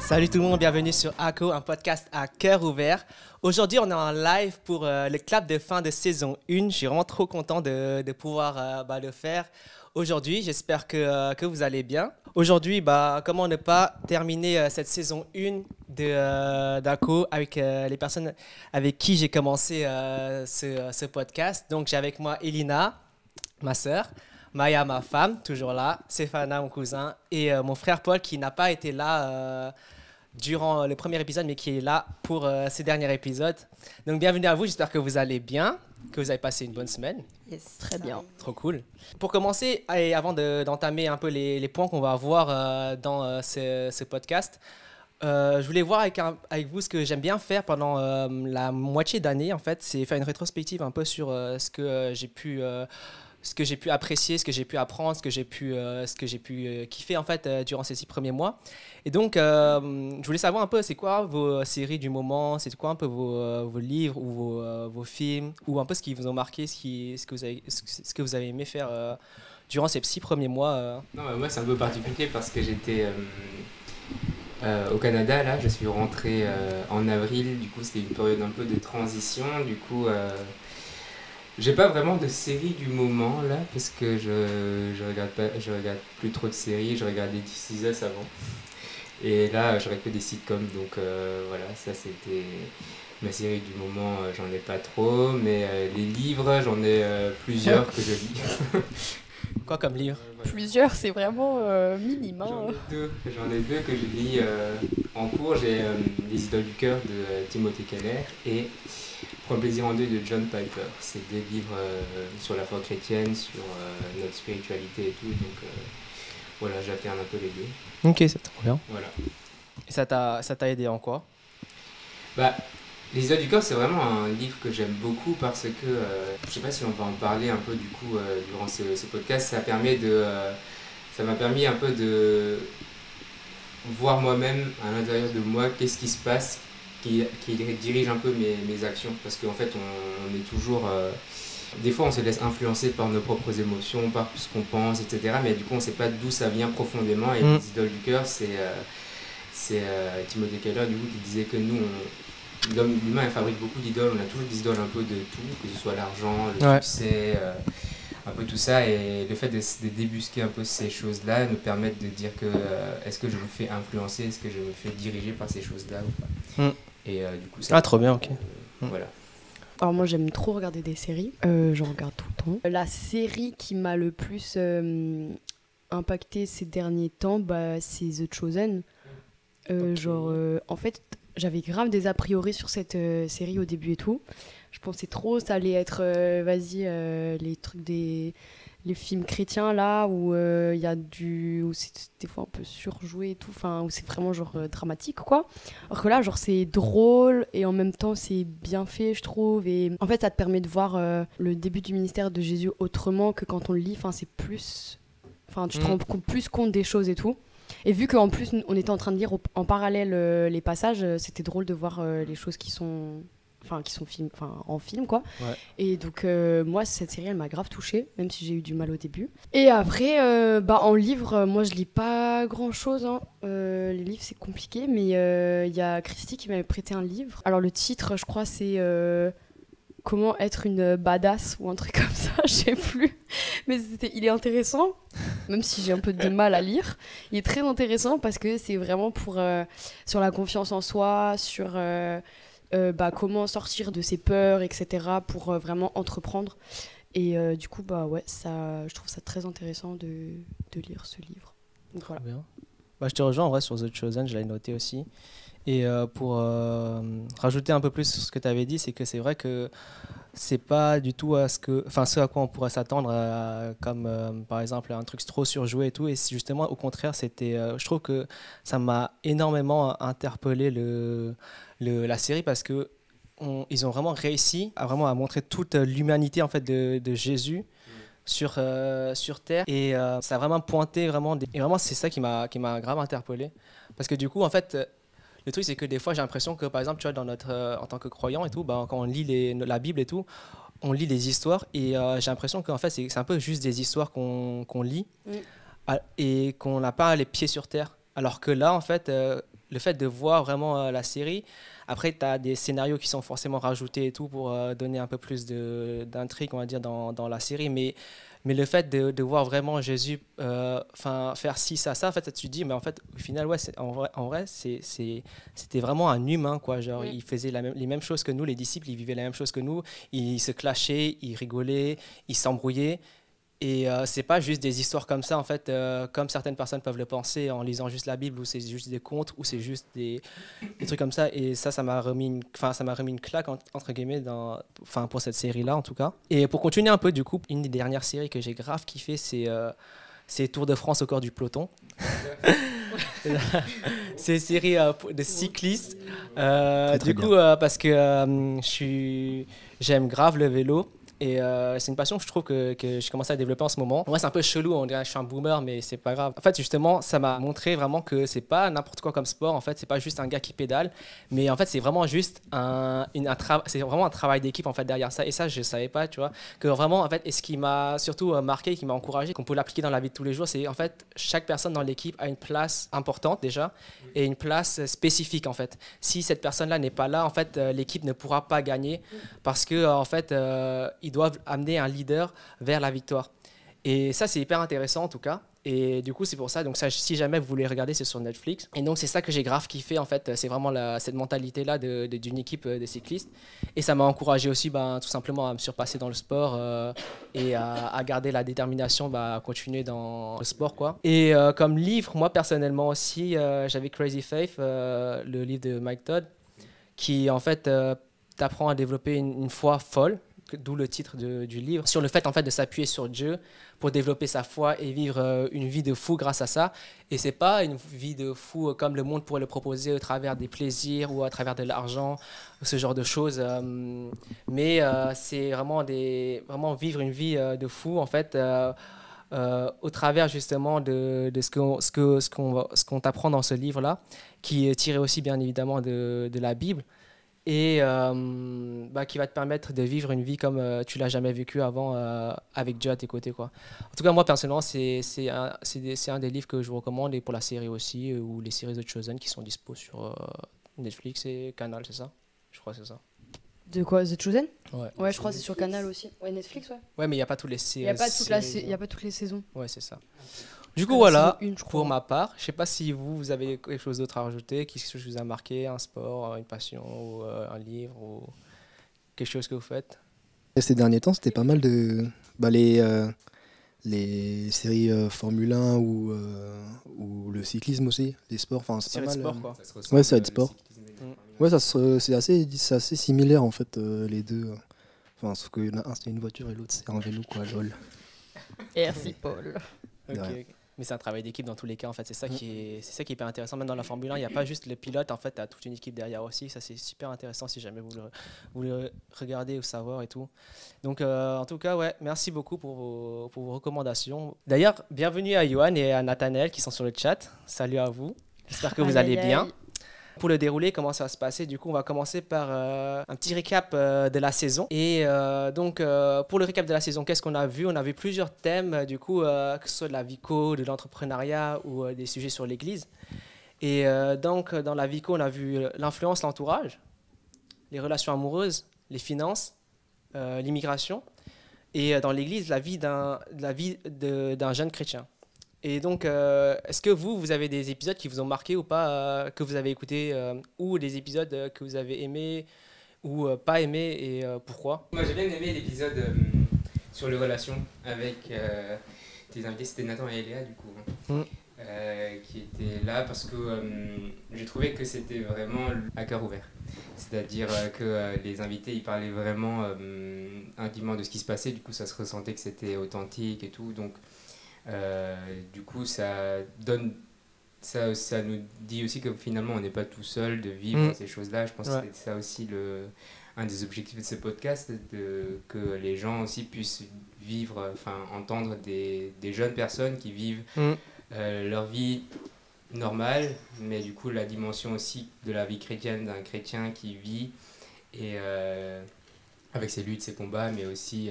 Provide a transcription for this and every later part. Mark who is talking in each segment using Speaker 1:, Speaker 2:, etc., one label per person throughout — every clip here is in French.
Speaker 1: Salut tout le monde, bienvenue sur ACO, un podcast à cœur ouvert. Aujourd'hui, on est en live pour le clap de fin de saison 1. Je suis vraiment trop content de pouvoir le faire aujourd'hui. J'espère que vous allez bien. Aujourd'hui, comment ne pas terminer cette saison 1 d'ACO avec les personnes avec qui j'ai commencé ce podcast. Donc, j'ai avec moi Elina, ma sœur, Maya, ma femme, toujours là, Stéphana, mon cousin, et mon frère Paul qui n'a pas été là durant le premier épisode, mais qui est là pour ces derniers épisodes. Donc, bienvenue à vous. J'espère que vous allez bien, que vous avez passé une bonne semaine.
Speaker 2: Yes, très bien.
Speaker 1: Trop cool. Pour commencer, et avant d'entamer un peu les points qu'on va avoir dans ce podcast, je voulais voir avec vous ce que j'aime bien faire pendant la moitié d'année, en fait, c'est faire une rétrospective un peu sur ce que j'ai pu apprécier, ce que j'ai pu apprendre, ce que j'ai pu kiffer en fait durant ces 6 premiers mois. Et donc, je voulais savoir un peu, c'est quoi vos séries du moment, c'est quoi un peu vos livres ou vos films, ou un peu ce qui vous ont marqué, ce que vous avez aimé faire durant ces 6 premiers mois.
Speaker 3: Non, moi c'est un peu particulier parce que j'étais au Canada, là, je suis rentré en avril, du coup c'était une période un peu de transition, du coup... J'ai pas vraiment de série du moment là parce que je regarde plus trop de séries, je regardais This Is Us avant. Et là je regarde que des sitcoms, donc voilà, ça c'était ma série du moment, j'en ai pas trop, mais les livres j'en ai plusieurs que je lis.
Speaker 1: Quoi comme livre?
Speaker 2: Plusieurs, c'est vraiment minime. Hein.
Speaker 3: J'en ai deux que je lis en cours. J'ai Les Idoles du cœur de Timothée Keller et Pour un plaisir en deux de John Piper. C'est des livres sur la foi chrétienne, sur notre spiritualité et tout. Donc voilà, j'alterne un peu les deux.
Speaker 1: Ok, c'est trop bien.
Speaker 3: Voilà.
Speaker 1: Et ça t'a aidé en quoi?
Speaker 3: Les Idoles du cœur, c'est vraiment un livre que j'aime beaucoup parce que, je sais pas si on va en parler un peu du coup durant ce podcast, ça m'a permis un peu de voir moi-même à l'intérieur de moi qu'est-ce qui se passe, qui dirige un peu mes actions, parce qu'en fait on est toujours... des fois on se laisse influencer par nos propres émotions, par ce qu'on pense, etc. Mais du coup on sait pas d'où ça vient profondément, et les Idoles du cœur, c'est Timothée Keller du coup qui disait que nous, l'humain il fabrique beaucoup d'idoles, on a toujours des idoles un peu de tout, que ce soit l'argent, le succès, un peu tout ça, et le fait de débusquer un peu ces choses-là nous permettent de dire que est-ce que je me fais influencer, est-ce que je me fais diriger par ces choses-là ou pas. Et du coup ça...
Speaker 1: trop bien, ok.
Speaker 3: Voilà.
Speaker 2: Alors moi j'aime trop regarder des séries, j'en regarde tout le temps. La série qui m'a le plus impacté ces derniers temps, c'est The Chosen. En fait, j'avais grave des a priori sur cette série au début et tout. Je pensais trop ça allait être les trucs les films chrétiens là où il y a où c'est des fois un peu surjoué et tout, enfin où c'est vraiment genre dramatique quoi. Alors que là genre c'est drôle et en même temps c'est bien fait je trouve, et en fait ça te permet de voir le début du ministère de Jésus autrement que quand on le lit, enfin c'est plus, enfin tu te rends plus compte des choses et tout. Et vu qu'en plus on était en train de lire en parallèle les passages, c'était drôle de voir les choses qui sont en film quoi. Ouais. Et donc moi cette série elle m'a grave touchée, même si j'ai eu du mal au début. Et après en livre moi je lis pas grand chose hein. Les livres c'est compliqué, mais il y a Christy qui m'avait prêté un livre. Alors le titre je crois c'est Comment être une badass ou un truc comme ça, je sais plus. Mais il est intéressant, même si j'ai un peu de mal à lire. Il est très intéressant parce que c'est vraiment sur la confiance en soi, sur comment sortir de ses peurs, etc. pour vraiment entreprendre. Et du coup, je trouve ça très intéressant de lire ce livre. Donc, voilà.
Speaker 1: Bien. Je te rejoins en vrai sur The Chosen, je l'avais noté aussi. Et pour rajouter un peu plus sur ce que tu avais dit, c'est que c'est vrai que c'est pas du tout ce à quoi on pourrait s'attendre, comme par exemple un truc trop surjoué et tout. Et justement, au contraire, je trouve que ça m'a énormément interpellé la série parce que ils ont vraiment réussi à montrer toute l'humanité en fait de Jésus sur Terre, et ça a vraiment pointé et vraiment c'est ça qui m'a grave interpellé, parce que du coup en fait le truc c'est que des fois j'ai l'impression que par exemple tu vois en tant que croyant et tout, quand on lit la Bible et tout, on lit des histoires et j'ai l'impression qu'en fait, c'est un peu juste des histoires qu'on lit et qu'on n'a pas les pieds sur terre. Alors que là, en fait, le fait de voir vraiment la série, après, tu as des scénarios qui sont forcément rajoutés et tout pour donner un peu plus d'intrigue, on va dire, dans la série. Mais le fait de voir vraiment Jésus faire ci, ça, en fait, tu te dis, mais en fait, au final, ouais, en vrai c'était vraiment un humain, quoi. Genre, il faisait les mêmes choses que nous, les disciples, ils vivaient la même chose que nous. Ils se clashaient, ils rigolaient, ils s'embrouillaient. Et c'est pas juste des histoires comme ça, en fait, comme certaines personnes peuvent le penser en lisant juste la Bible, ou c'est juste des contes, ou c'est juste des trucs comme ça. Et ça m'a remis une claque, entre guillemets, pour cette série-là, en tout cas. Et pour continuer un peu, du coup, une des dernières séries que j'ai grave kiffé, c'est Tour de France au corps du peloton. C'est une série de cyclistes. Du coup, parce que j'aime grave le vélo. Et c'est une passion que je trouve que j'ai commencé à développer en ce moment. Moi, c'est un peu chelou, on dirait que je suis un boomer, mais c'est pas grave. En fait, justement, ça m'a montré vraiment que c'est pas n'importe quoi comme sport. En fait, c'est pas juste un gars qui pédale, mais en fait, c'est vraiment juste c'est vraiment un travail d'équipe en fait derrière ça. Et ça, je savais pas, tu vois, que vraiment, en fait, et ce qui m'a surtout marqué, qui m'a encouragé, qu'on peut l'appliquer dans la vie de tous les jours, c'est en fait chaque personne dans l'équipe a une place importante déjà et une place spécifique en fait. Si cette personne-là n'est pas là, en fait, l'équipe ne pourra pas gagner parce que en fait ils doivent amener un leader vers la victoire. Et ça, c'est hyper intéressant en tout cas. Et du coup, c'est pour ça. Donc, ça, si jamais vous voulez regarder, c'est sur Netflix. Et donc, c'est ça que j'ai grave kiffé en fait. C'est vraiment cette mentalité-là d'une équipe de cyclistes. Et ça m'a encouragé aussi, tout simplement, à me surpasser dans le sport et à garder la détermination, à continuer dans le sport, quoi. Et comme livre, moi personnellement aussi, j'avais Crazy Faith, le livre de Mike Todd, qui en fait t'apprend à développer une foi folle. D'où le titre du livre, sur le fait en fait de s'appuyer sur Dieu pour développer sa foi et vivre une vie de fou grâce à ça. Et c'est pas une vie de fou comme le monde pourrait le proposer au travers des plaisirs ou à travers de l'argent, ce genre de choses. Mais c'est vraiment vivre une vie de fou en fait. Au travers justement de ce qu'on t'apprend dans ce livre-là, qui est tiré aussi bien évidemment de la Bible, et qui va te permettre de vivre une vie comme tu l'as jamais vécu avant avec Dieu à tes côtés, quoi. En tout cas, moi personnellement, c'est un des livres que je vous recommande, et pour la série aussi, ou les séries de Chosen qui sont dispo sur Netflix et Canal, c'est ça? Je crois que c'est ça.
Speaker 2: De quoi, The Chosen?
Speaker 1: Ouais,
Speaker 2: je crois que c'est sur Canal aussi. Ouais, Netflix, ouais.
Speaker 1: Ouais, mais il n'y a pas toutes les séries.
Speaker 2: Il n'y a pas toutes les saisons.
Speaker 1: Ouais, c'est ça. Du coup, voilà, pour ma part, je ne sais pas si vous avez quelque chose d'autre à rajouter, quelque chose qui vous a marqué, un sport, une passion, ou un livre, ou quelque chose que vous faites.
Speaker 4: Ces derniers temps, c'était pas mal de les séries Formule 1 ou le cyclisme aussi, les sports. Enfin, c'est pas mal.
Speaker 1: Sport, quoi.
Speaker 4: Ouais, c'est de sport. Ouais, c'est assez similaire en fait, les deux. Enfin, sauf que un c'est une voiture et l'autre c'est un vélo, quoi, lol.
Speaker 2: Merci Paul.
Speaker 1: Ok. Mais c'est un travail d'équipe dans tous les cas, en fait. C'est ça qui est hyper intéressant. Même dans la Formule 1, il n'y a pas juste le pilote, en fait, tu as toute une équipe derrière aussi. Ça, c'est super intéressant si jamais vous le regardez ou savoir et tout. Donc, en tout cas, ouais, merci beaucoup pour vos recommandations. D'ailleurs, bienvenue à Johan et à Nathanaël qui sont sur le chat. Salut à vous. J'espère que vous allez bien. Pour le déroulé, comment ça va se passer? Du coup, on va commencer par un petit récap de la saison. Et donc, pour le récap de la saison, qu'est-ce qu'on a vu? On a vu plusieurs thèmes, du coup, que ce soit de la vico, de l'entrepreneuriat ou des sujets sur l'Église. Et donc, dans la vico, on a vu l'influence, l'entourage, les relations amoureuses, les finances, l'immigration. Et dans l'Église, la vie d'un jeune chrétien. Et donc, est-ce que vous avez des épisodes qui vous ont marqué ou pas, que vous avez écoutés, ou des épisodes que vous avez aimés ou pas aimés, et pourquoi?
Speaker 3: Moi, j'ai bien aimé l'épisode sur les relations avec tes invités, c'était Nathan et Eléa, du coup, qui étaient là parce que j'ai trouvé que c'était vraiment à cœur ouvert. C'est-à-dire que les invités, ils parlaient vraiment intimement de ce qui se passait, du coup, ça se ressentait que c'était authentique et tout, donc... du coup, ça nous dit aussi que finalement on n'est pas tout seul de vivre ces choses-là. Je pense que c'est ça aussi un des objectifs de ce podcast, que les gens aussi puissent vivre, entendre des jeunes personnes qui vivent leur vie normale, mais du coup la dimension aussi de la vie chrétienne d'un chrétien qui vit et avec ses luttes, ses combats, mais aussi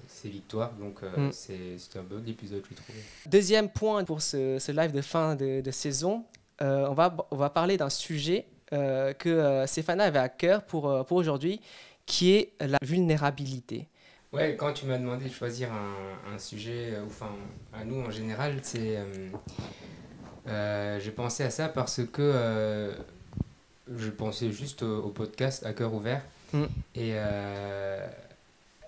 Speaker 3: ses victoires. Donc c'était un bon épisode, je trouve.
Speaker 1: Deuxième point pour ce live de fin de saison, on va parler d'un sujet que Stéphana avait à cœur pour aujourd'hui, qui est la vulnérabilité.
Speaker 3: Ouais, quand tu m'as demandé de choisir un sujet, enfin à nous en général, j'ai pensé à ça parce que je pensais juste au podcast à cœur ouvert. Et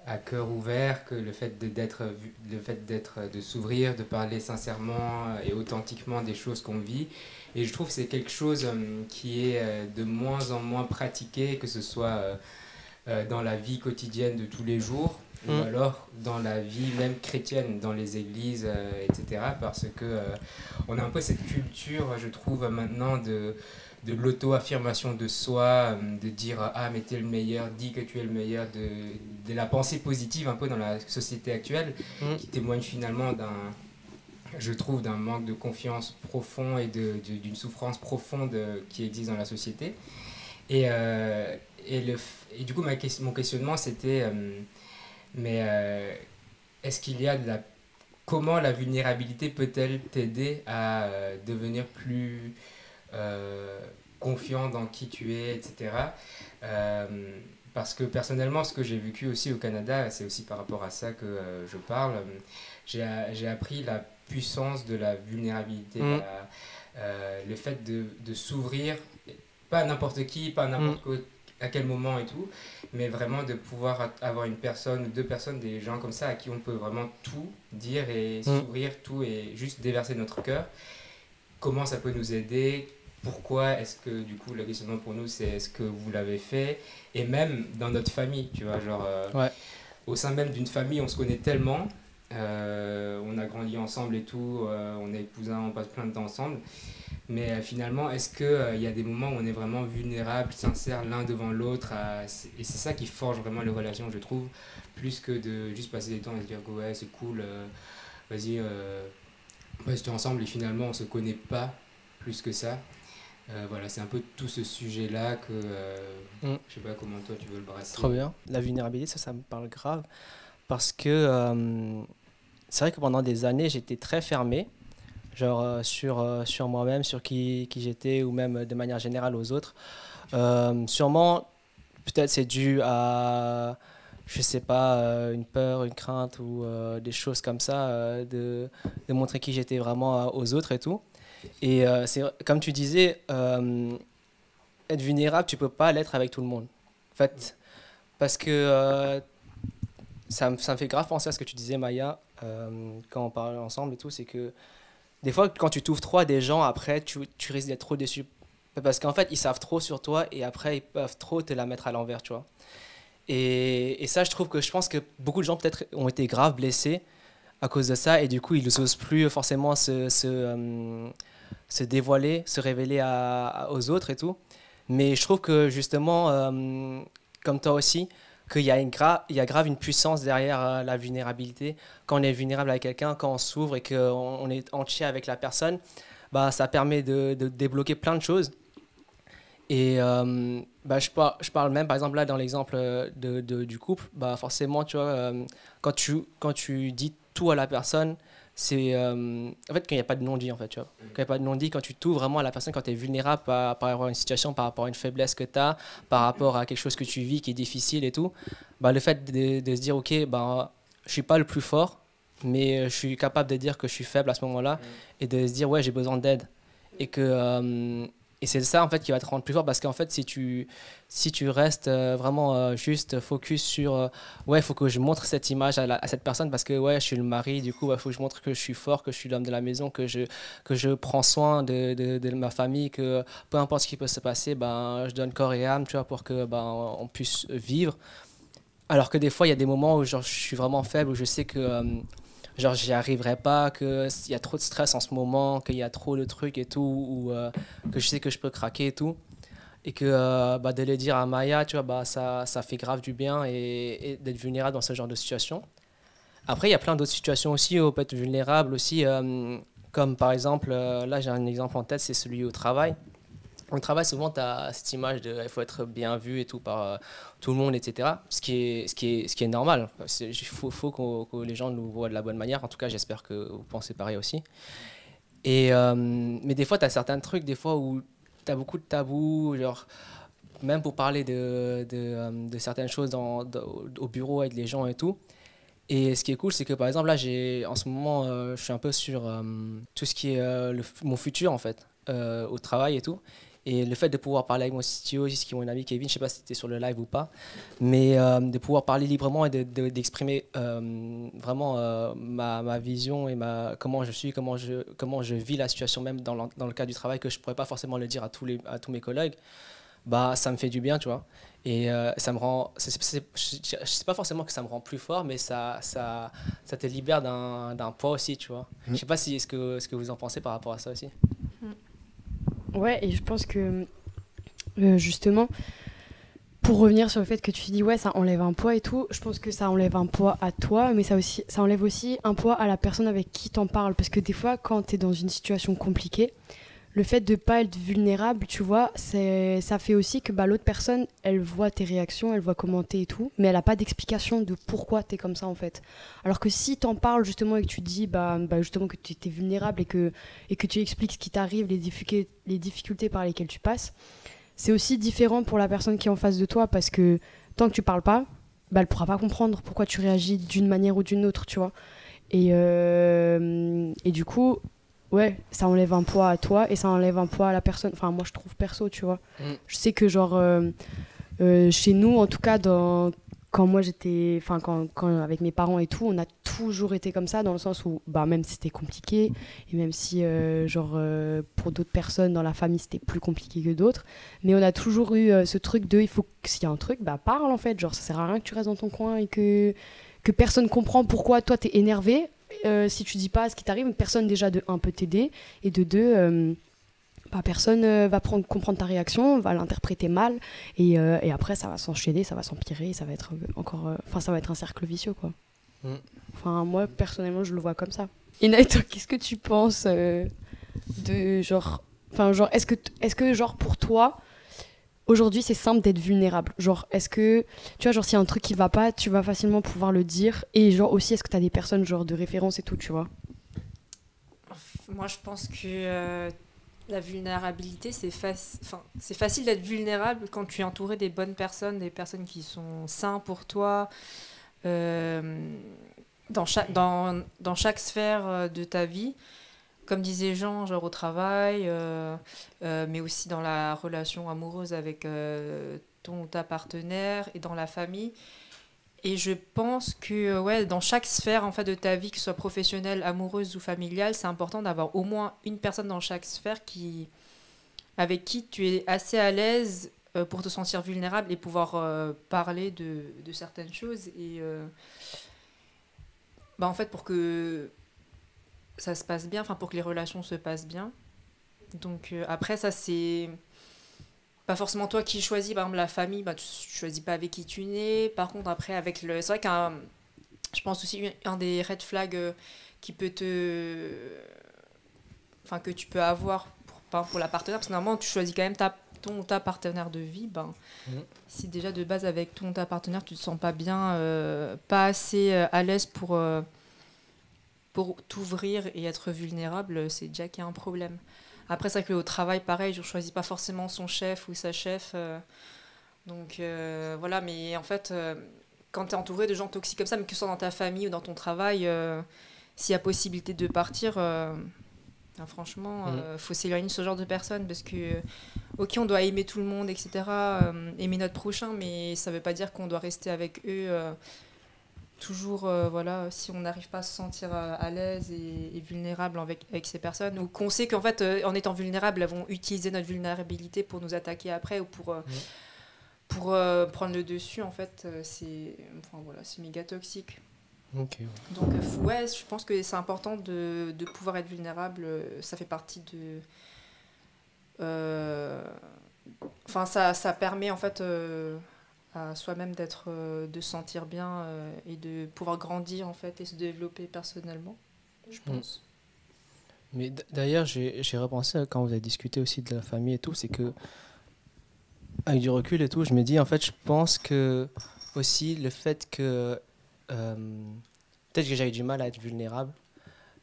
Speaker 3: à cœur ouvert, que le fait de s'ouvrir, de parler sincèrement et authentiquement des choses qu'on vit. Et je trouve que c'est quelque chose qui est de moins en moins pratiqué, que ce soit dans la vie quotidienne de tous les jours, ou alors dans la vie même chrétienne, dans les églises, etc. Parce que on a un peu cette culture, je trouve, maintenant de l'auto-affirmation de soi, de dire « Ah, mais t'es le meilleur, dis que tu es le meilleur », de la pensée positive un peu dans la société actuelle, qui témoigne finalement je trouve, d'un manque de confiance profond et d'une souffrance profonde qui existe dans la société. Et du coup, mon questionnement, c'était est-ce qu'il y a comment la vulnérabilité peut-elle t'aider à devenir plus confiant dans qui tu es, etc. Parce que personnellement, ce que j'ai vécu aussi au Canada, c'est aussi par rapport à ça que je parle, j'ai appris la puissance de la vulnérabilité, le fait de s'ouvrir, pas à n'importe qui, pas à à quel moment et tout, mais vraiment de pouvoir avoir une personne ou deux personnes, des gens comme ça à qui on peut vraiment tout dire et s'ouvrir tout et juste déverser notre cœur. Comment ça peut nous aider? Pourquoi est-ce que, du coup, le questionnement pour nous, c'est est-ce que vous l'avez fait? Et même dans notre famille, tu vois, genre, au sein même d'une famille, on se connaît tellement, on a grandi ensemble et tout, on est cousins, on passe plein de temps ensemble. Mais finalement, est-ce qu'il y a des moments où on est vraiment vulnérable, sincère l'un devant l'autre et c'est ça qui forge vraiment les relations, je trouve, plus que de juste passer des temps et se dire que ouais, c'est cool, vas-y, on reste ensemble et finalement, on ne se connaît pas plus que ça. Voilà, c'est un peu tout ce sujet-là que je sais pas comment toi tu veux le brasser.
Speaker 1: Trop bien. La vulnérabilité, ça me parle grave. Parce que c'est vrai que pendant des années, j'étais très fermé. Genre sur moi-même, sur qui j'étais, ou même de manière générale aux autres. Sûrement, peut-être c'est dû à, je sais pas, une peur, une crainte ou des choses comme ça, de montrer qui j'étais vraiment aux autres et tout. Et c'est comme tu disais, être vulnérable, tu peux pas l'être avec tout le monde. En fait, parce que ça me fait grave penser à ce que tu disais, Maya, quand on parlait ensemble et tout, c'est que des fois, quand tu t'ouvres trop à des gens, après, tu risques d'être trop déçu. Parce qu'en fait, ils savent trop sur toi et après, ils peuvent trop te la mettre à l'envers, tu vois. Et ça, je pense que beaucoup de gens peut-être ont été grave blessés à cause de ça et du coup, ils n'osent plus forcément se dévoiler, se révéler aux autres et tout. Mais je trouve que justement, comme toi aussi, qu'il y a grave une puissance derrière la vulnérabilité. Quand on est vulnérable avec quelqu'un, quand on s'ouvre et qu'on est entier avec la personne, bah, ça permet de débloquer plein de choses. Et je parle même, par exemple, là, dans l'exemple du couple, bah, forcément, tu vois, quand tu dis tout à la personne, c'est en fait quand il n'y a pas de non-dit en fait, tu vois. Quand il n'y a pas de non-dit, quand tu t'ouvres vraiment à la personne, quand tu es vulnérable par rapport à une situation, par rapport à une faiblesse que tu as, par rapport à quelque chose que tu vis qui est difficile et tout, bah, le fait de se dire ok, bah, je suis pas le plus fort, mais je suis capable de dire que je suis faible à ce moment-là et de se dire ouais, j'ai besoin d'aide et que et c'est ça en fait qui va te rendre plus fort parce qu'en fait si tu restes vraiment juste focus sur ouais, il faut que je montre cette image à cette personne parce que ouais, je suis le mari, du coup il faut que je montre que je suis fort, que je suis l'homme de la maison, que je prends soin de ma famille, que peu importe ce qui peut se passer, ben je donne corps et âme, tu vois, pour que on puisse vivre. Alors que des fois il y a des moments où genre je suis vraiment faible, où je sais que genre j'y arriverai pas, qu'il y a trop de stress en ce moment, qu'il y a trop de trucs et tout, ou que je sais que je peux craquer et tout. Et que de le dire à Maya, tu vois, bah, ça fait grave du bien et d'être vulnérable dans ce genre de situation. Après, il y a plein d'autres situations aussi où on peut être vulnérable aussi, comme par exemple, là j'ai un exemple en tête, c'est celui au travail. Au travail, souvent, tu as cette image de il faut être bien vu et tout par tout le monde, etc. Ce qui est normal. Il faut que les gens nous voient de la bonne manière. En tout cas, j'espère que vous pensez pareil aussi. Mais des fois, tu as certains trucs, des fois, où tu as beaucoup de tabous, genre, même pour parler de certaines choses au bureau avec les gens et tout. Et ce qui est cool, c'est que par exemple, là, en ce moment, je suis un peu sur tout ce qui est mon futur, en fait, au travail et tout. Et le fait de pouvoir parler avec mon CTO, qui est mon ami Kevin, je ne sais pas si c'était sur le live ou pas, mais de pouvoir parler librement et d'exprimer vraiment ma vision et comment je suis, comment je vis la situation même dans le cadre du travail, que je ne pourrais pas forcément le dire à tous mes collègues, bah, ça me fait du bien, tu vois. Et ça me rend, je sais pas forcément que ça me rend plus fort, mais ça te libère d'un poids aussi, tu vois. Je sais pas si ce que vous en pensez par rapport à ça aussi.
Speaker 2: Ouais, et je pense que justement, pour revenir sur le fait que tu dis ouais, ça enlève un poids et tout, je pense que ça enlève un poids à toi, mais ça enlève aussi un poids à la personne avec qui t'en parles. Parce que des fois, quand t'es dans une situation compliquée, le fait de pas être vulnérable, tu vois, ça fait aussi que l'autre personne, elle voit tes réactions, elle voit comment t'es et tout, mais elle a pas d'explication de pourquoi t'es comme ça en fait. Alors que si t'en parles justement et que tu dis justement que tu es vulnérable et que tu expliques ce qui t'arrive, les difficultés par lesquelles tu passes, c'est aussi différent pour la personne qui est en face de toi, parce que tant que tu parles pas, elle pourra pas comprendre pourquoi tu réagis d'une manière ou d'une autre, tu vois. Et du coup, ouais, ça enlève un poids à toi et ça enlève un poids à la personne. Enfin, moi, je trouve perso, tu vois. Je sais que, genre, chez nous, en tout cas, quand moi j'étais. Enfin, quand avec mes parents et tout, on a toujours été comme ça, dans le sens où, même si c'était compliqué, et même si, pour d'autres personnes dans la famille, c'était plus compliqué que d'autres, mais on a toujours eu ce truc de, il faut que s'il y a un truc, parle en fait. Genre, ça sert à rien que tu restes dans ton coin et que personne comprend pourquoi toi t'es énervé. Si tu dis pas ce qui t'arrive, personne déjà de un peut t'aider, et de deux, personne va comprendre ta réaction, va l'interpréter mal, et après ça va s'enchaîner, ça va s'empirer, ça va être encore, ça va être un cercle vicieux, quoi. Enfin, moi personnellement je le vois comme ça. Et Naïto, qu'est-ce que tu penses de genre, est-ce que genre pour toi aujourd'hui, c'est simple d'être vulnérable? Genre, est-ce que, tu vois, genre, s'il y a un truc qui va pas, tu vas facilement pouvoir le dire? Et genre, aussi, est-ce que tu as des personnes, genre, de référence et tout, tu vois?
Speaker 5: Moi, je pense que la vulnérabilité, c'est facile d'être vulnérable quand tu es entouré des bonnes personnes, des personnes qui sont saines pour toi, dans chaque sphère de ta vie. Comme disait Jean, genre au travail, mais aussi dans la relation amoureuse avec ton ou ta partenaire, et dans la famille. Et je pense que dans chaque sphère en fait, de ta vie, que ce soit professionnelle, amoureuse ou familiale, c'est important d'avoir au moins une personne dans chaque sphère avec qui tu es assez à l'aise pour te sentir vulnérable et pouvoir parler de certaines choses. Et en fait, pour que ça se passe bien, pour que les relations se passent bien. Donc après, ça, c'est pas forcément toi qui choisis. Par exemple, la famille, tu choisis pas avec qui tu nais. Par contre, après, c'est vrai je pense aussi un des red flags qui peut que tu peux avoir pour la partenaire, parce que normalement, tu choisis quand même ton ou ta partenaire de vie. Si déjà de base, avec ton ou ta partenaire, tu te sens pas bien, pas assez à l'aise pour t'ouvrir et être vulnérable, c'est déjà qu'il y a un problème. Après, c'est vrai qu'au travail, pareil, je ne choisis pas forcément son chef ou sa chef. Donc voilà, mais en fait, quand tu es entouré de gens toxiques comme ça, mais que ce soit dans ta famille ou dans ton travail, s'il y a possibilité de partir, franchement, faut s'éloigner de ce genre de personnes, parce que, ok, on doit aimer tout le monde, etc., aimer notre prochain, mais ça ne veut pas dire qu'on doit rester avec eux toujours, si on n'arrive pas à se sentir à l'aise et vulnérable avec ces personnes, ou qu'on sait qu'en fait, en étant vulnérable, elles vont utiliser notre vulnérabilité pour nous attaquer après, ou pour prendre le dessus, en fait, c'est méga toxique.
Speaker 1: Okay.
Speaker 5: Donc, je pense que c'est important de pouvoir être vulnérable. Ça fait partie ça permet, en fait, à soi-même de se sentir bien et de pouvoir grandir, en fait, et se développer personnellement, je pense.
Speaker 1: Mais d'ailleurs, j'ai repensé quand vous avez discuté aussi de la famille et tout, c'est que avec du recul et tout, je me dis en fait, je pense que aussi le fait que peut-être que j'avais du mal à être vulnérable,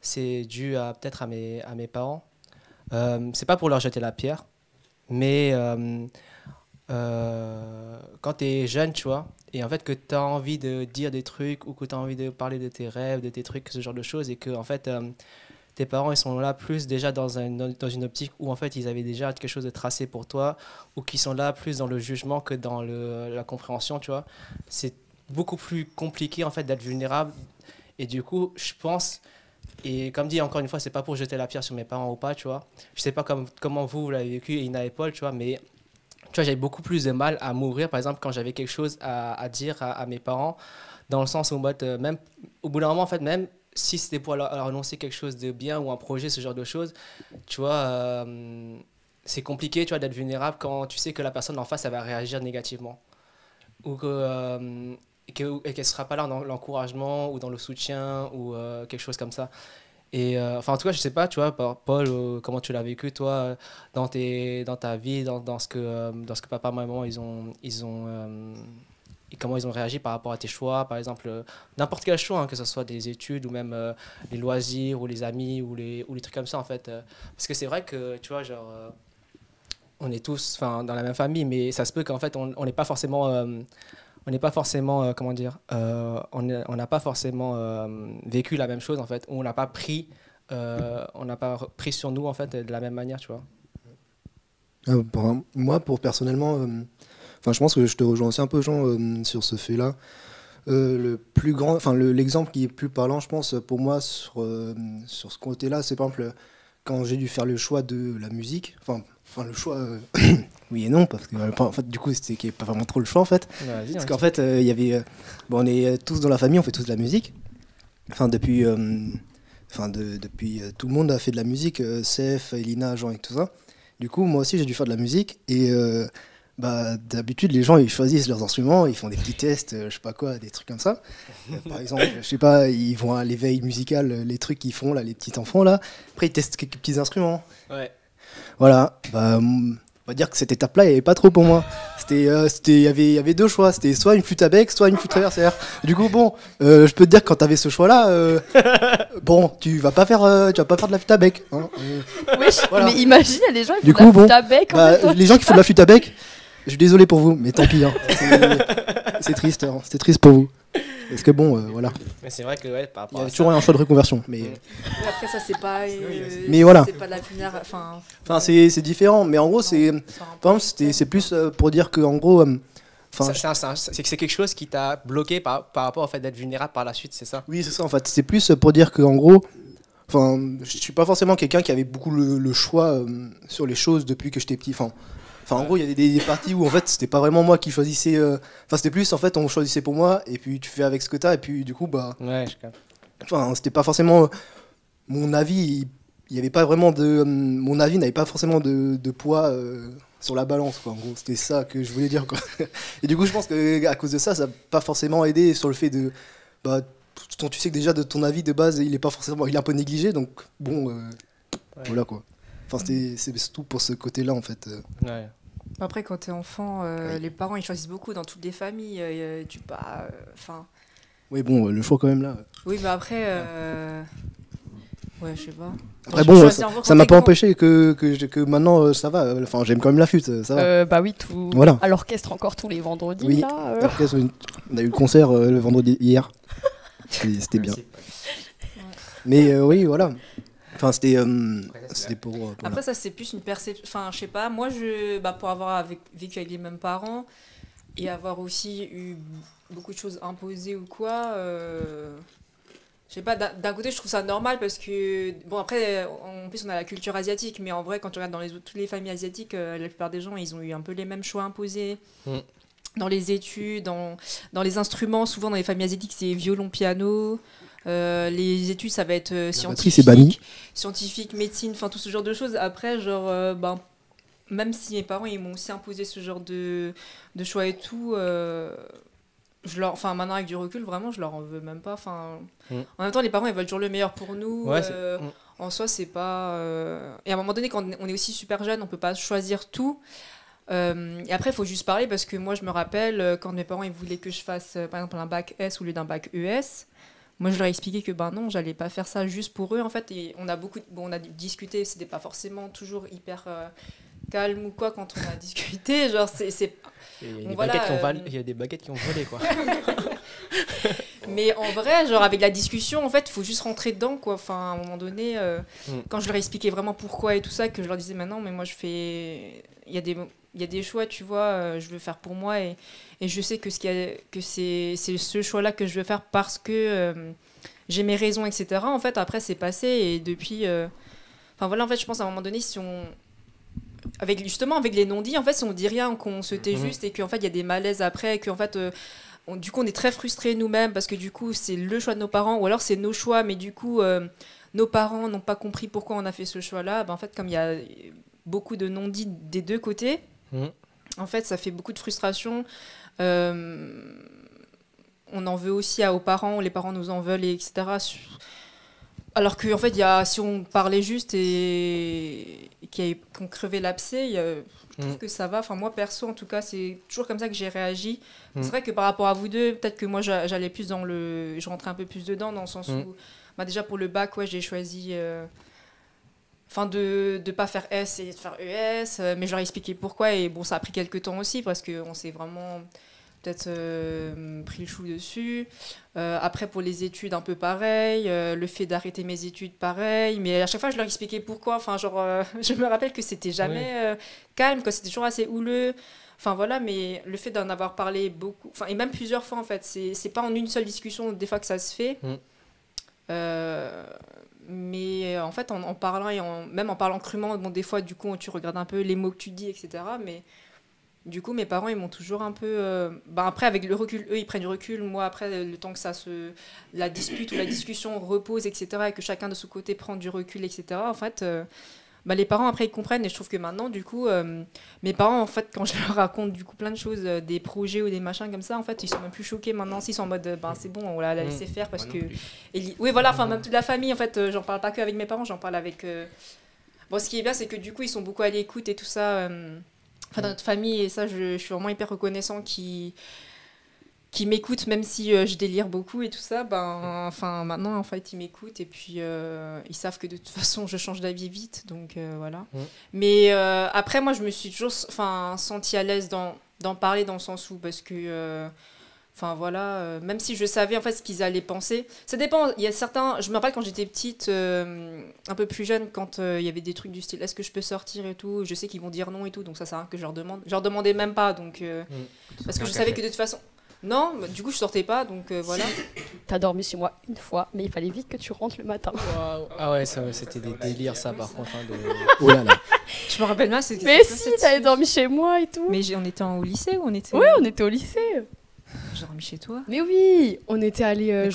Speaker 1: c'est dû peut-être à mes parents. C'est pas pour leur jeter la pierre, mais quand tu es jeune, tu vois, et en fait que tu as envie de dire des trucs ou que tu as envie de parler de tes rêves, de tes trucs, ce genre de choses, et que en fait tes parents ils sont là plus déjà dans une optique où en fait ils avaient déjà quelque chose de tracé pour toi, ou qui sont là plus dans le jugement que dans la compréhension, tu vois. C'est beaucoup plus compliqué en fait d'être vulnérable, et du coup je pense, et comme dit encore une fois, c'est pas pour jeter la pierre sur mes parents ou pas, tu vois. Je sais pas comment vous l'avez vécu, Ina et Paul, tu vois, mais tu vois, j'avais beaucoup plus de mal à m'ouvrir, par exemple, quand j'avais quelque chose à dire à mes parents, dans le sens où, même, au bout d'un moment, en fait, même si c'était pour leur annoncer quelque chose de bien ou un projet, ce genre de choses, tu vois, c'est compliqué, tu vois, d'être vulnérable quand tu sais que la personne en face, elle va réagir négativement. Ou qu'elle ne sera pas là dans l'encouragement ou dans le soutien ou quelque chose comme ça. Et enfin, en tout cas, je sais pas, tu vois, Paul, comment tu l'as vécu, toi, dans ta vie, dans ce que papa, maman, et comment ils ont réagi par rapport à tes choix, par exemple, n'importe quel choix, hein, que ce soit des études ou même les loisirs ou les amis ou les trucs comme ça, en fait. Parce que c'est vrai que, tu vois, genre, on est tous dans la même famille, mais ça se peut qu'en fait, on n'est pas forcément. On n'est pas forcément, comment dire, on n'a pas forcément vécu la même chose, en fait, ou on n'a pas pris sur nous, en fait, de la même manière, tu vois.
Speaker 4: Moi, personnellement, je pense que je te rejoins aussi un peu, Jean, sur ce fait-là. L'exemple qui est plus parlant, je pense, pour moi, sur ce côté-là, c'est par exemple quand j'ai dû faire le choix de la musique. Le choix, oui et non, parce que en fait, du coup, c'était qu'il n'y avait pas vraiment trop le choix, en fait.
Speaker 1: Vas-y,
Speaker 4: parce qu'en fait, il y avait, on est tous dans la famille, on fait tous de la musique. Depuis tout le monde a fait de la musique, Seth, Elina, Jean et tout ça. Du coup, moi aussi, j'ai dû faire de la musique. Et d'habitude, les gens, ils choisissent leurs instruments, ils font des petits tests, je sais pas quoi, des trucs comme ça. Par exemple, je sais pas, ils vont à l'éveil musical, les trucs qu'ils font, là, les petits enfants, là. Après, ils testent quelques petits instruments.
Speaker 1: Ouais.
Speaker 4: Voilà, on va dire que cette étape-là, il n'y avait pas trop pour moi. Il y avait deux choix, c'était soit une flûte à bec, soit une flûte traversière. Du coup, bon, je peux te dire que quand tu avais ce choix-là, bon, tu vas pas faire de la flûte à bec. Hein,
Speaker 2: oui, voilà. Mais imagine, les gens ils font de la flûte à bec.
Speaker 4: Les gens qui font de la flûte à bec, je suis désolé pour vous, mais tant pis. Hein. C'est triste, hein, c'est triste pour vous. Parce que bon, voilà.
Speaker 1: Mais c'est vrai que ouais, par rapport
Speaker 4: il y a toujours un choix de reconversion. Mais
Speaker 5: après ça c'est pas.
Speaker 4: Mais voilà.
Speaker 5: C'est pas de la lumière.
Speaker 4: Enfin c'est différent. Mais en gros c'est plus pour dire que en gros.
Speaker 1: C'est quelque chose qui t'a bloqué par rapport au fait d'être vulnérable par la suite, c'est ça?
Speaker 4: Oui, c'est ça en fait. C'est plus pour dire que en gros. Je suis pas forcément quelqu'un qui avait beaucoup le choix sur les choses depuis que j'étais petit. En gros, il y a des parties où en fait c'était pas vraiment moi qui choisissais. C'était plus en fait on choisissait pour moi et puis tu fais avec ce que t'as et puis du coup
Speaker 1: Ouais, je capte.
Speaker 4: C'était pas forcément mon avis. Il y avait pas vraiment mon avis n'avait pas forcément de poids sur la balance quoi. En gros, c'était ça que je voulais dire quoi. Et du coup, je pense que à cause de ça, ça n'a pas forcément aidé sur le fait de. Tu sais que déjà de ton avis de base, il est pas forcément, il est un peu négligé, donc bon, voilà quoi. C'est tout pour ce côté-là en fait.
Speaker 1: Ouais.
Speaker 5: Après, quand t'es enfant, les parents ils choisissent beaucoup dans toutes les familles.
Speaker 4: Oui, bon, le choix quand même là.
Speaker 5: Oui, mais après, ouais, je sais pas.
Speaker 4: Après bon, ça m'a pas empêché que maintenant ça va. Enfin, j'aime quand même la flûte, ça va.
Speaker 2: Bah oui, tout.
Speaker 4: Voilà.
Speaker 2: À l'orchestre encore tous les vendredis
Speaker 4: oui.
Speaker 2: là.
Speaker 4: On a eu le concert le vendredi hier. C'était bien. Mais oui, voilà. C'était pour.
Speaker 5: Après, ça, c'est plus une perception. Enfin, je sais pas. Moi, pour avoir vécu avec les mêmes parents et avoir aussi eu beaucoup de choses imposées ou quoi, je sais pas. D'un côté, je trouve ça normal parce que. Bon, après, en plus, on a la culture asiatique, mais en vrai, quand tu regardes dans toutes les familles asiatiques, la plupart des gens, ils ont eu un peu les mêmes choix imposés. Dans les études, dans les instruments, souvent dans les familles asiatiques, c'est violon, piano. Les études, ça va être scientifique, médecine, enfin tout ce genre de choses. Après, même si mes parents ils m'ont aussi imposé ce genre de choix et tout, maintenant avec du recul, vraiment, je leur en veux même pas. En même temps, les parents ils veulent toujours le meilleur pour nous.
Speaker 1: Ouais,
Speaker 5: en soi, c'est pas. Et à un moment donné, quand on est aussi super jeune, on peut pas choisir tout. Et après, il faut juste parler parce que moi, je me rappelle quand mes parents ils voulaient que je fasse, par exemple, un bac S au lieu d'un bac ES. Moi, je leur ai expliqué que ben non, j'allais pas faire ça juste pour eux en fait. Et on a discuté, c'était pas forcément toujours hyper calme ou quoi quand on a discuté. Genre,
Speaker 1: Il y a
Speaker 5: voilà,
Speaker 1: il y a des baguettes qui ont volé, quoi.
Speaker 5: Mais en vrai, genre avec la discussion, en fait, il faut juste rentrer dedans, quoi. Enfin, à un moment donné, quand je leur expliquais vraiment pourquoi et tout ça, que je leur disais maintenant, mais moi, il y a des choix, tu vois, je veux faire pour moi et je sais que c'est ce choix-là que je veux faire parce que j'ai mes raisons, etc. En fait, après, c'est passé et depuis... Enfin, voilà, en fait, je pense à un moment donné, si on... avec les non-dits, en fait, si on dit rien, qu'on se tait juste et qu'en fait, il y a des malaises après et qu'en fait... du coup, on est très frustrés nous-mêmes parce que du coup, c'est le choix de nos parents ou alors c'est nos choix, mais du coup, nos parents n'ont pas compris pourquoi on a fait ce choix-là. Ben, en fait, comme il y a beaucoup de non-dits des deux côtés, en fait, ça fait beaucoup de frustration. On en veut aussi aux parents, les parents nous en veulent, etc. Alors qu'en fait, si on parlait juste et qu'on crevait l'abcès, je trouve que ça va. Enfin, moi, perso, en tout cas, c'est toujours comme ça que j'ai réagi. C'est vrai que par rapport à vous deux, peut-être que moi, j'allais plus je rentrais un peu plus dedans, dans le sens où, bah, déjà pour le bac, ouais, j'ai choisi de pas faire S et de faire ES, mais je leur ai expliqué pourquoi. Et bon, ça a pris quelques temps aussi, parce qu'on s'est vraiment peut-être pris le chou dessus. Après, pour les études, un peu pareil. Le fait d'arrêter mes études, pareil. Mais à chaque fois, je leur expliquais pourquoi. Enfin, je me rappelle que c'était jamais calme, que c'était toujours assez houleux. Enfin, voilà, mais le fait d'en avoir parlé beaucoup, et même plusieurs fois, en fait, c'est pas en une seule discussion, des fois que ça se fait. Mais en fait, en parlant, même en parlant crûment, bon, des fois, du coup, tu regardes un peu les mots que tu dis, etc. Mais du coup, mes parents, ils m'ont toujours un peu... après, avec le recul, eux, ils prennent du recul. Moi, après, le temps que la dispute ou la discussion repose, etc., et que chacun de son côté prend du recul, etc., en fait, les parents, après, ils comprennent. Et je trouve que maintenant, du coup, mes parents, en fait, quand je leur raconte, du coup, plein de choses, des projets ou des machins comme ça, en fait, ils sont même plus choqués maintenant. Ils sont en mode, c'est bon, on l'a laissé faire parce que... Oui, voilà, enfin, même toute la famille, en fait, j'en parle pas que avec mes parents, j'en parle avec... Bon, ce qui est bien, c'est que, du coup, ils sont beaucoup à l'écoute et tout ça... dans notre famille, et ça, je suis vraiment hyper reconnaissant qui m'écoutent, même si je délire beaucoup et tout ça. Maintenant, en fait, ils m'écoutent et puis ils savent que de toute façon, je change d'avis vite, donc voilà. Mais après, moi, je me suis toujours sentie à l'aise d'en parler dans le sens où, parce que... même si je savais en fait ce qu'ils allaient penser. Ça dépend, il y a certains... Je me rappelle quand j'étais petite, un peu plus jeune, quand il y avait des trucs du style « est-ce que je peux sortir » et tout, je sais qu'ils vont dire non et tout, donc ça sert à rien que je leur demande. Je leur demandais même pas, donc... parce que je savais que de toute façon... Non, du coup je sortais pas, donc voilà.
Speaker 2: T'as dormi chez moi une fois, mais il fallait vite que tu rentres le matin.
Speaker 1: Wow. Ah ouais, c'était des délires ça par contre.
Speaker 4: Oh là là.
Speaker 5: Je me rappelle bien, c'était...
Speaker 2: Mais si, t'avais dormi chez moi et tout.
Speaker 5: Mais on était au lycée ou on était...
Speaker 2: Ouais, on était au lycée.
Speaker 5: J'ai dormi chez toi.
Speaker 2: Mais oui, on était allé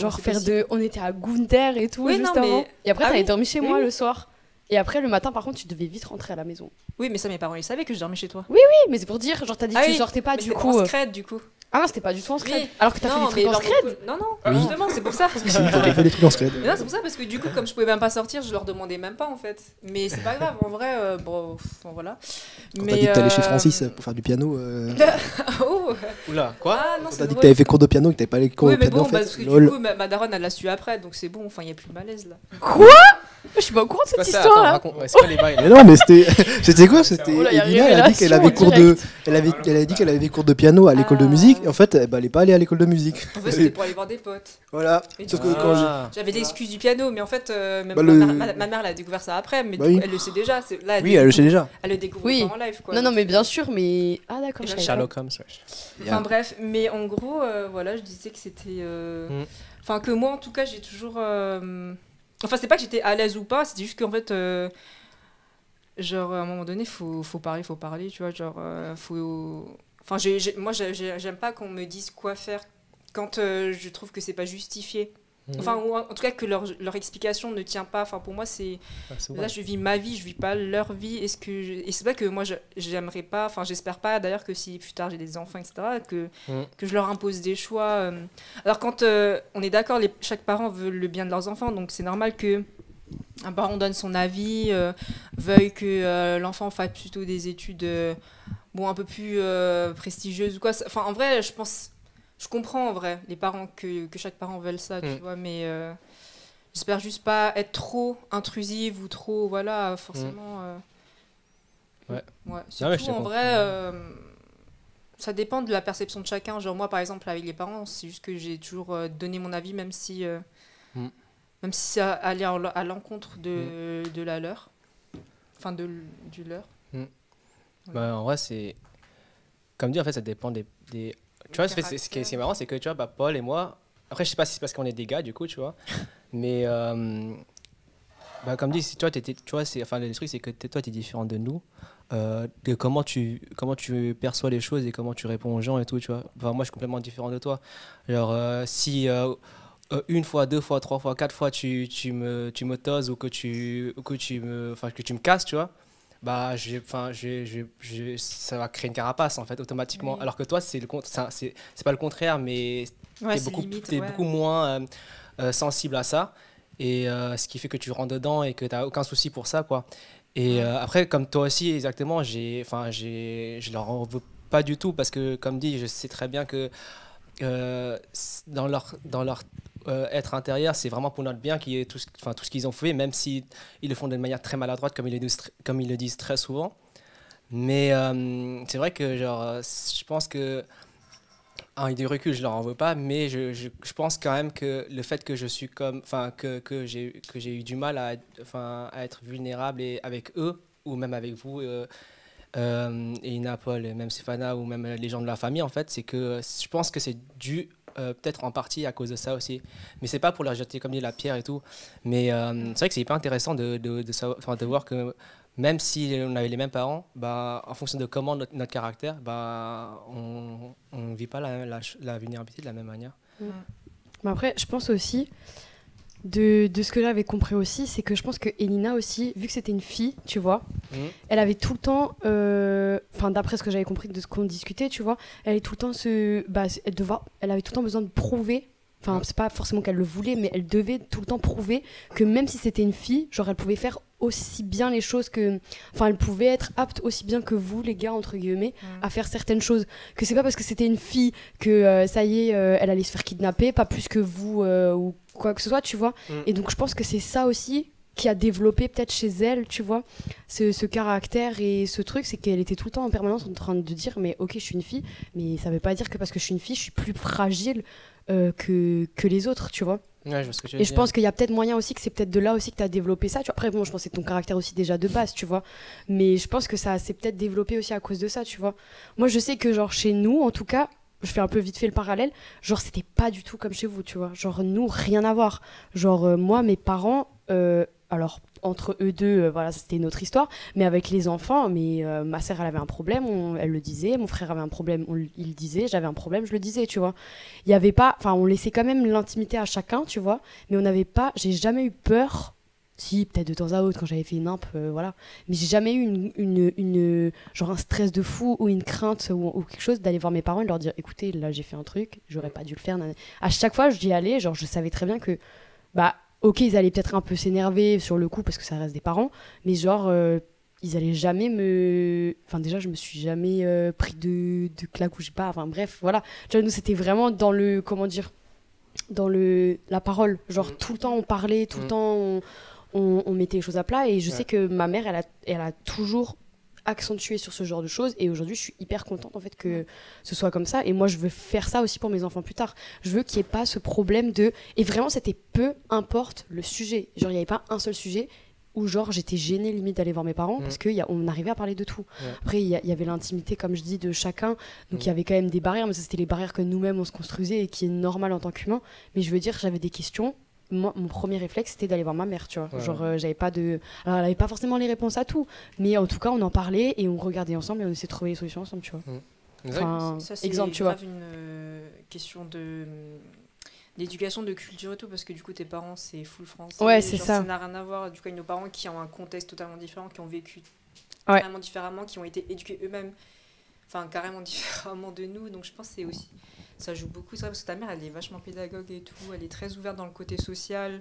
Speaker 2: on était à Gunther et tout juste avant. Et après t'avais dormi chez moi le soir. Et après le matin par contre tu devais vite rentrer à la maison.
Speaker 5: Oui, mais ça mes parents ils savaient que je dormais chez toi.
Speaker 2: Oui, mais c'est pour dire, genre t'as dit que tu sortais pas,
Speaker 5: mais
Speaker 2: du coup.
Speaker 5: En scred du coup.
Speaker 2: Ah non, c'était pas du tout en scred.
Speaker 5: Oui.
Speaker 2: Alors que t'as fait des trucs en scred.
Speaker 5: Non,
Speaker 4: Oui.
Speaker 5: justement, c'est pour ça.
Speaker 4: J'ai fait des trucs en scred.
Speaker 5: Mais non, c'est pour ça, parce que du coup, comme je pouvais même pas sortir, je leur demandais même pas en fait. Mais c'est pas grave, en vrai, voilà.
Speaker 4: Quand t'as dit que t'allais chez Francis pour faire du piano.
Speaker 5: Oh.
Speaker 1: Oula, quoi?
Speaker 5: Ah non,
Speaker 4: Quand
Speaker 5: c'est
Speaker 4: t'as dit que
Speaker 5: drôle.
Speaker 4: t'avais fait cours de piano et que t'avais pas les cours
Speaker 5: Oui,
Speaker 4: de
Speaker 5: mais
Speaker 4: piano
Speaker 5: bon,
Speaker 4: en fait.
Speaker 5: parce que
Speaker 4: Lol.
Speaker 5: du coup, ma daronne, elle l'a su après, donc c'est bon, enfin, il y a plus de malaise là.
Speaker 2: Quoi? Je suis pas au courant de cette histoire là.
Speaker 1: C'est quoi les bails là?
Speaker 4: Mais non, mais c'était quoi? C'était
Speaker 2: Oh là, y a
Speaker 4: Elina, elle a dit qu'elle avait
Speaker 2: révélation
Speaker 4: cours de, elle a dit qu'elle avait des cours de piano à l'école de musique. Et en fait, elle est pas allée à l'école de musique.
Speaker 5: En fait, c'était pour aller voir des potes.
Speaker 4: Voilà.
Speaker 5: Et
Speaker 4: Sauf
Speaker 5: du
Speaker 4: que
Speaker 5: coup,
Speaker 4: quand
Speaker 5: j'avais l'excuse du piano, mais en fait, même
Speaker 4: Bah,
Speaker 5: ma mère, elle a découvert ça après, mais
Speaker 4: Bah
Speaker 5: du coup,
Speaker 4: oui.
Speaker 5: elle le sait déjà. Là,
Speaker 4: oui, elle le sait déjà.
Speaker 5: Elle le découvre
Speaker 2: Oui.
Speaker 5: pas en live, quoi.
Speaker 2: Non, mais bien sûr, mais. Ah d'accord, je savais pas.
Speaker 1: Sherlock Holmes, ouais.
Speaker 5: Enfin bref, mais en gros, voilà, je disais que c'était... Enfin, que moi, en tout cas, j'ai toujours... Enfin, c'est pas que j'étais à l'aise ou pas, c'était juste qu'en fait... Genre, à un moment donné, faut parler, tu vois, genre, faut... Enfin, moi, j'aime pas qu'on me dise quoi faire quand je trouve que c'est pas justifié. Enfin, ou en tout cas que leur explication ne tient pas. Enfin, pour moi, c'est... Là, je vis ma vie, je vis pas leur vie. Et c'est pas que moi, j'aimerais pas... Enfin, j'espère pas, d'ailleurs, que si plus tard j'ai des enfants, etc., que je leur impose des choix. Alors, quand on est d'accord, chaque parent veut le bien de leurs enfants, donc c'est normal que un parent donne son avis, veuille que l'enfant fasse plutôt des études un peu plus prestigieuses ou quoi. Enfin, en vrai, je comprends en vrai les parents que chaque parent veut ça, tu vois, mais j'espère juste pas être trop intrusive ou trop, voilà, forcément.
Speaker 1: Ouais.
Speaker 5: Surtout en vrai, ça dépend de la perception de chacun. Genre moi, par exemple, avec les parents, c'est juste que j'ai toujours donné mon avis, même si ça allait à l'encontre de la leur, enfin du leur.
Speaker 1: Bah, en vrai, c'est comme dit, en fait, ça dépend des... Tu vois, ce qui est marrant, c'est que tu vois, Paul et moi, après, je sais pas si c'est parce qu'on est des gars, du coup, tu vois, mais comme dit, si toi, tu vois, enfin, le truc, c'est que toi, tu es différent de nous, de comment tu perçois les choses et comment tu réponds aux gens et tout, tu vois. Enfin, moi, je suis complètement différent de toi. Genre, si une fois, deux fois, trois fois, quatre fois, tu me toses ou que tu me casses, tu vois, bah, ça va créer une carapace, en fait, automatiquement. Oui. Alors que toi, c'est pas le contraire, mais t'es beaucoup moins sensible à ça. Et ce qui fait que tu rentres dedans et que tu n'as aucun souci pour ça, quoi. Et après, comme toi aussi, exactement, je leur en veux pas du tout parce que, comme dit, je sais très bien que dans leur être intérieur, c'est vraiment pour notre bien qui est tout ce qu'ils ont fait, même si ils le font d'une manière très maladroite, comme ils le disent très souvent. Mais c'est vrai que je pense que du recul, je leur en veux pas, mais je pense quand même que le fait que je suis que j'ai eu du mal à être vulnérable avec eux ou même avec vous et Ina, Paul, et même Stéphana ou même les gens de la famille, en fait, c'est que je pense que c'est dû peut-être en partie à cause de ça aussi, mais c'est pas pour leur jeter comme dit la pierre et tout, mais c'est vrai que c'est hyper intéressant de voir que même si on avait les mêmes parents, bah, en fonction de comment notre caractère, bah, on ne vit pas la vulnérabilité de la même manière.
Speaker 2: Mais après, je pense aussi, de ce que j'avais compris aussi, c'est que je pense que Elina aussi, vu que c'était une fille, tu vois, elle avait tout le temps, d'après ce que j'avais compris de ce qu'on discutait, tu vois, elle avait tout le temps elle avait tout le temps besoin de prouver. Enfin, c'est pas forcément qu'elle le voulait, mais elle devait tout le temps prouver que même si c'était une fille, genre elle pouvait faire aussi bien les choses que... Enfin, elle pouvait être apte aussi bien que vous, les gars, entre guillemets, à faire certaines choses. Que c'est pas parce que c'était une fille que, ça y est, elle allait se faire kidnapper, pas plus que vous ou quoi que ce soit, tu vois. Et donc, je pense que c'est ça aussi qui a développé peut-être chez elle, tu vois, ce caractère et ce truc, c'est qu'elle était tout le temps en permanence en train de dire, mais ok, je suis une fille, mais ça veut pas dire que parce que je suis une fille, je suis plus fragile que les autres, tu vois.
Speaker 1: Ouais, je vois ce que tu veux
Speaker 2: et
Speaker 1: dire.
Speaker 2: Je pense qu'il y a peut-être moyen aussi que c'est peut-être de là aussi que tu as développé ça. Tu vois. Après, bon, je pense que c'est ton caractère aussi déjà de base, tu vois. Mais je pense que ça s'est peut-être développé aussi à cause de ça, tu vois. Moi, je sais que, genre, chez nous, en tout cas, je fais un peu vite fait le parallèle, genre, c'était pas du tout comme chez vous, tu vois. Genre, nous, rien à voir. Genre, moi, mes parents, alors, entre eux deux, voilà, c'était une autre histoire. Mais avec les enfants, ma sœur, elle avait un problème, elle le disait. Mon frère avait un problème, il le disait. J'avais un problème, je le disais, tu vois. Il y avait pas... Enfin, on laissait quand même l'intimité à chacun, tu vois. Mais on n'avait pas... J'ai jamais eu peur... Si, peut-être de temps à autre, quand j'avais fait une imp, voilà. Mais j'ai jamais eu genre un stress de fou ou une crainte ou quelque chose d'aller voir mes parents et leur dire, écoutez, là, j'ai fait un truc, j'aurais pas dû le faire. À chaque fois, j'y allais, genre, je savais très bien que... Bah, ok, ils allaient peut-être un peu s'énerver sur le coup parce que ça reste des parents, mais genre, ils allaient jamais me... Enfin, déjà, je me suis jamais pris de claque ou je sais pas, enfin bref, voilà. Tu vois, nous, c'était vraiment dans le... Comment dire ? Dans la parole. Genre, tout le temps, on parlait, tout le temps, on mettait les choses à plat. Et je sais que ma mère, elle a toujours accentué sur ce genre de choses. Et aujourd'hui, je suis hyper contente, en fait, que ce soit comme ça. Et moi, je veux faire ça aussi pour mes enfants plus tard. Je veux qu'il n'y ait pas ce problème de... Et vraiment, c'était peu importe le sujet. Genre, il n'y avait pas un seul sujet où, genre, j'étais gênée, limite, d'aller voir mes parents parce qu'on arrivait à parler de tout. Après, il y avait l'intimité, comme je dis, de chacun. Donc, il y avait quand même des barrières. Mais ça, c'était les barrières que nous-mêmes, on se construisait et qui est normal en tant qu'humain. Mais je veux dire, j'avais des questions. Moi, mon premier réflexe, c'était d'aller voir ma mère, tu vois. Genre, j'avais pas de... Alors, elle avait pas forcément les réponses à tout. Mais en tout cas, on en parlait et on regardait ensemble et on essayait de trouver des solutions ensemble, tu vois.
Speaker 5: Enfin, ça, c'est exemple, tu vois. Une question d'éducation, de culture et tout, parce que du coup, tes parents, c'est full français.
Speaker 2: Ouais, c'est ça.
Speaker 5: Ça n'a rien à voir. Du coup, avec nos parents qui ont un contexte totalement différent, qui ont vécu carrément différemment, qui ont été éduqués eux-mêmes, enfin, carrément différemment de nous. Donc, je pense que c'est aussi... Ça joue beaucoup ça, parce que ta mère, elle est vachement pédagogue et tout, elle est très ouverte dans le côté social.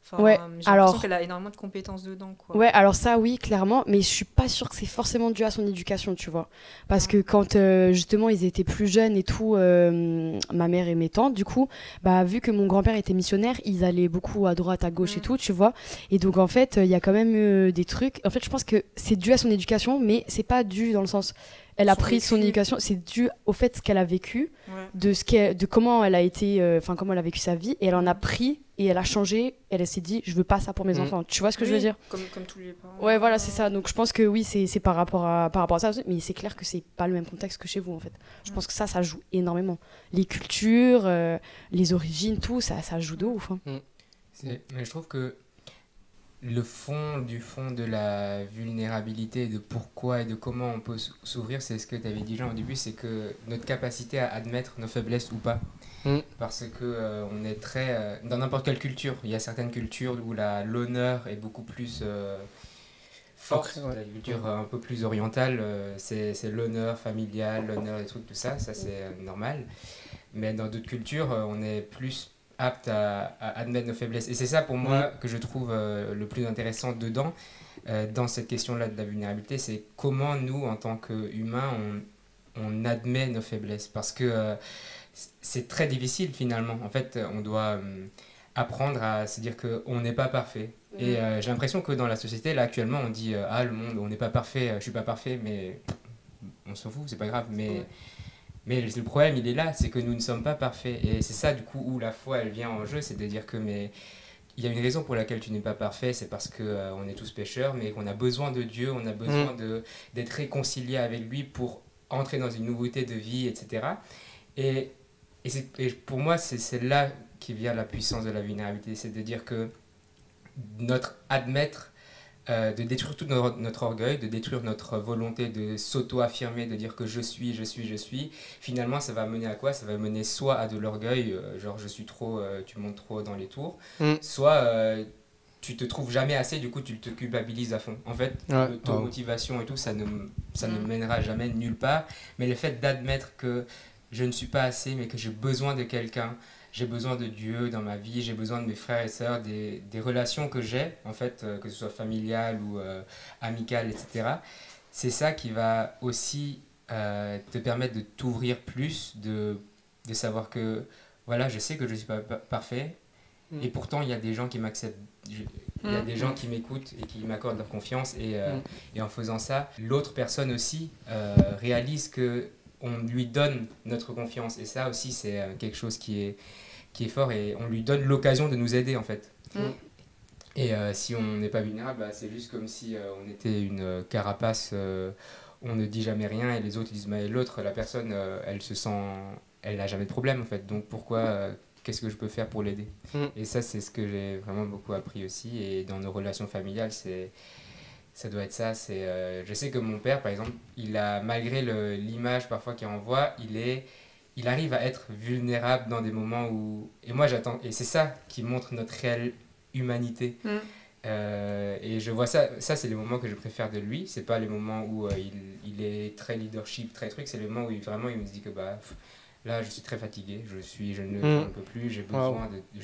Speaker 5: Enfin,
Speaker 2: Ouais,
Speaker 5: j'ai l'impression qu'elle a énormément de compétences dedans, quoi.
Speaker 2: Ouais, alors ça, oui, clairement, mais je suis pas sûre que c'est forcément dû à son éducation, tu vois. Parce que quand, justement, ils étaient plus jeunes et tout, ma mère et mes tantes, du coup, bah, vu que mon grand-père était missionnaire, ils allaient beaucoup à droite, à gauche et tout, tu vois. Et donc, en fait, il y a quand même des trucs. En fait, je pense que c'est dû à son éducation, mais c'est pas dû dans le sens. Elle a
Speaker 5: Son
Speaker 2: pris son
Speaker 5: vécu.
Speaker 2: éducation, c'est dû au fait qu'elle a vécu,
Speaker 5: Ouais.
Speaker 2: de comment elle a été, comment elle a vécu sa vie, et elle en a pris et elle a changé. Elle s'est dit, je veux pas ça pour mes enfants. Tu vois ce que je veux
Speaker 5: Oui,
Speaker 2: dire?
Speaker 5: comme tous les parents.
Speaker 2: Ouais, voilà, c'est ça. Donc je pense que oui, c'est par rapport à ça aussi, mais c'est clair que c'est pas le même contexte que chez vous en fait. Je pense que ça joue énormément. Les cultures, les origines, tout, ça joue de ouf. Hein.
Speaker 3: Mais je trouve que le fond du fond de la vulnérabilité, de pourquoi et de comment on peut s'ouvrir, c'est ce que tu avais dit Jean au début, c'est que notre capacité à admettre nos faiblesses ou pas. Parce que on est très... dans n'importe quelle culture, il y a certaines cultures où l'honneur est beaucoup plus forte,
Speaker 1: Ouais.
Speaker 3: la culture un peu plus orientale, c'est l'honneur familial, l'honneur des trucs, tout ça, ça c'est normal. Mais dans d'autres cultures, on est plus apte à admettre nos faiblesses. Et c'est ça pour moi que je trouve le plus intéressant dedans, dans cette question-là de la vulnérabilité, c'est comment nous, en tant qu'humains, on admet nos faiblesses. Parce que c'est très difficile finalement. En fait, on doit apprendre à se dire qu'on n'est pas parfait. Et j'ai l'impression que dans la société, là actuellement, on dit ah, le monde, on n'est pas parfait, je suis pas parfait, mais on s'en fout, c'est pas grave. Mais le problème, il est là, c'est que nous ne sommes pas parfaits. Et c'est ça, du coup, où la foi, elle vient en jeu, c'est de dire que il y a une raison pour laquelle tu n'es pas parfait, c'est parce qu'on est tous pécheurs, mais qu'on a besoin de Dieu, on a besoin d'être réconcilié avec lui pour entrer dans une nouveauté de vie, etc. Et pour moi, c'est là qui vient la puissance de la vulnérabilité, c'est de dire que admettre, de détruire tout notre orgueil, de détruire notre volonté de s'auto-affirmer, de dire que je suis, finalement ça va mener à quoi? Ça va mener soit à de l'orgueil, genre je suis trop, tu montes trop dans les tours, soit tu te trouves jamais assez, du coup tu te culpabilises à fond. En fait, l'automotivation et tout, ça ne mènera jamais nulle part, mais le fait d'admettre que je ne suis pas assez, mais que j'ai besoin de quelqu'un, j'ai besoin de Dieu dans ma vie, j'ai besoin de mes frères et sœurs, des relations que j'ai, en fait, que ce soit familiales ou amicales, etc. C'est ça qui va aussi te permettre de t'ouvrir plus, de savoir que, voilà, je sais que je ne suis pas parfait, et pourtant il y a des gens qui m'acceptent, il y a des gens qui m'écoutent et qui m'accordent leur confiance, et en faisant ça, l'autre personne aussi réalise que on lui donne notre confiance, et ça aussi c'est quelque chose qui est fort, et on lui donne l'occasion de nous aider en fait. Et si on n'est pas vulnérable, bah, c'est juste comme si on était une carapace, on ne dit jamais rien et les autres disent mais l'autre, la personne, elle n'a jamais de problème en fait, donc pourquoi qu'est-ce que je peux faire pour l'aider? Et ça c'est ce que j'ai vraiment beaucoup appris aussi, et dans nos relations familiales ça doit être ça. Je sais que mon père, par exemple, il a, malgré l'image parfois qu'il envoie, il arrive à être vulnérable dans des moments où... Et moi, j'attends... Et c'est ça qui montre notre réelle humanité. Et je vois ça c'est les moments que je préfère de lui. C'est pas les moments où il est très leadership, très truc. C'est les moments où il me dit que là, je suis très fatigué, je ne peux plus, j'ai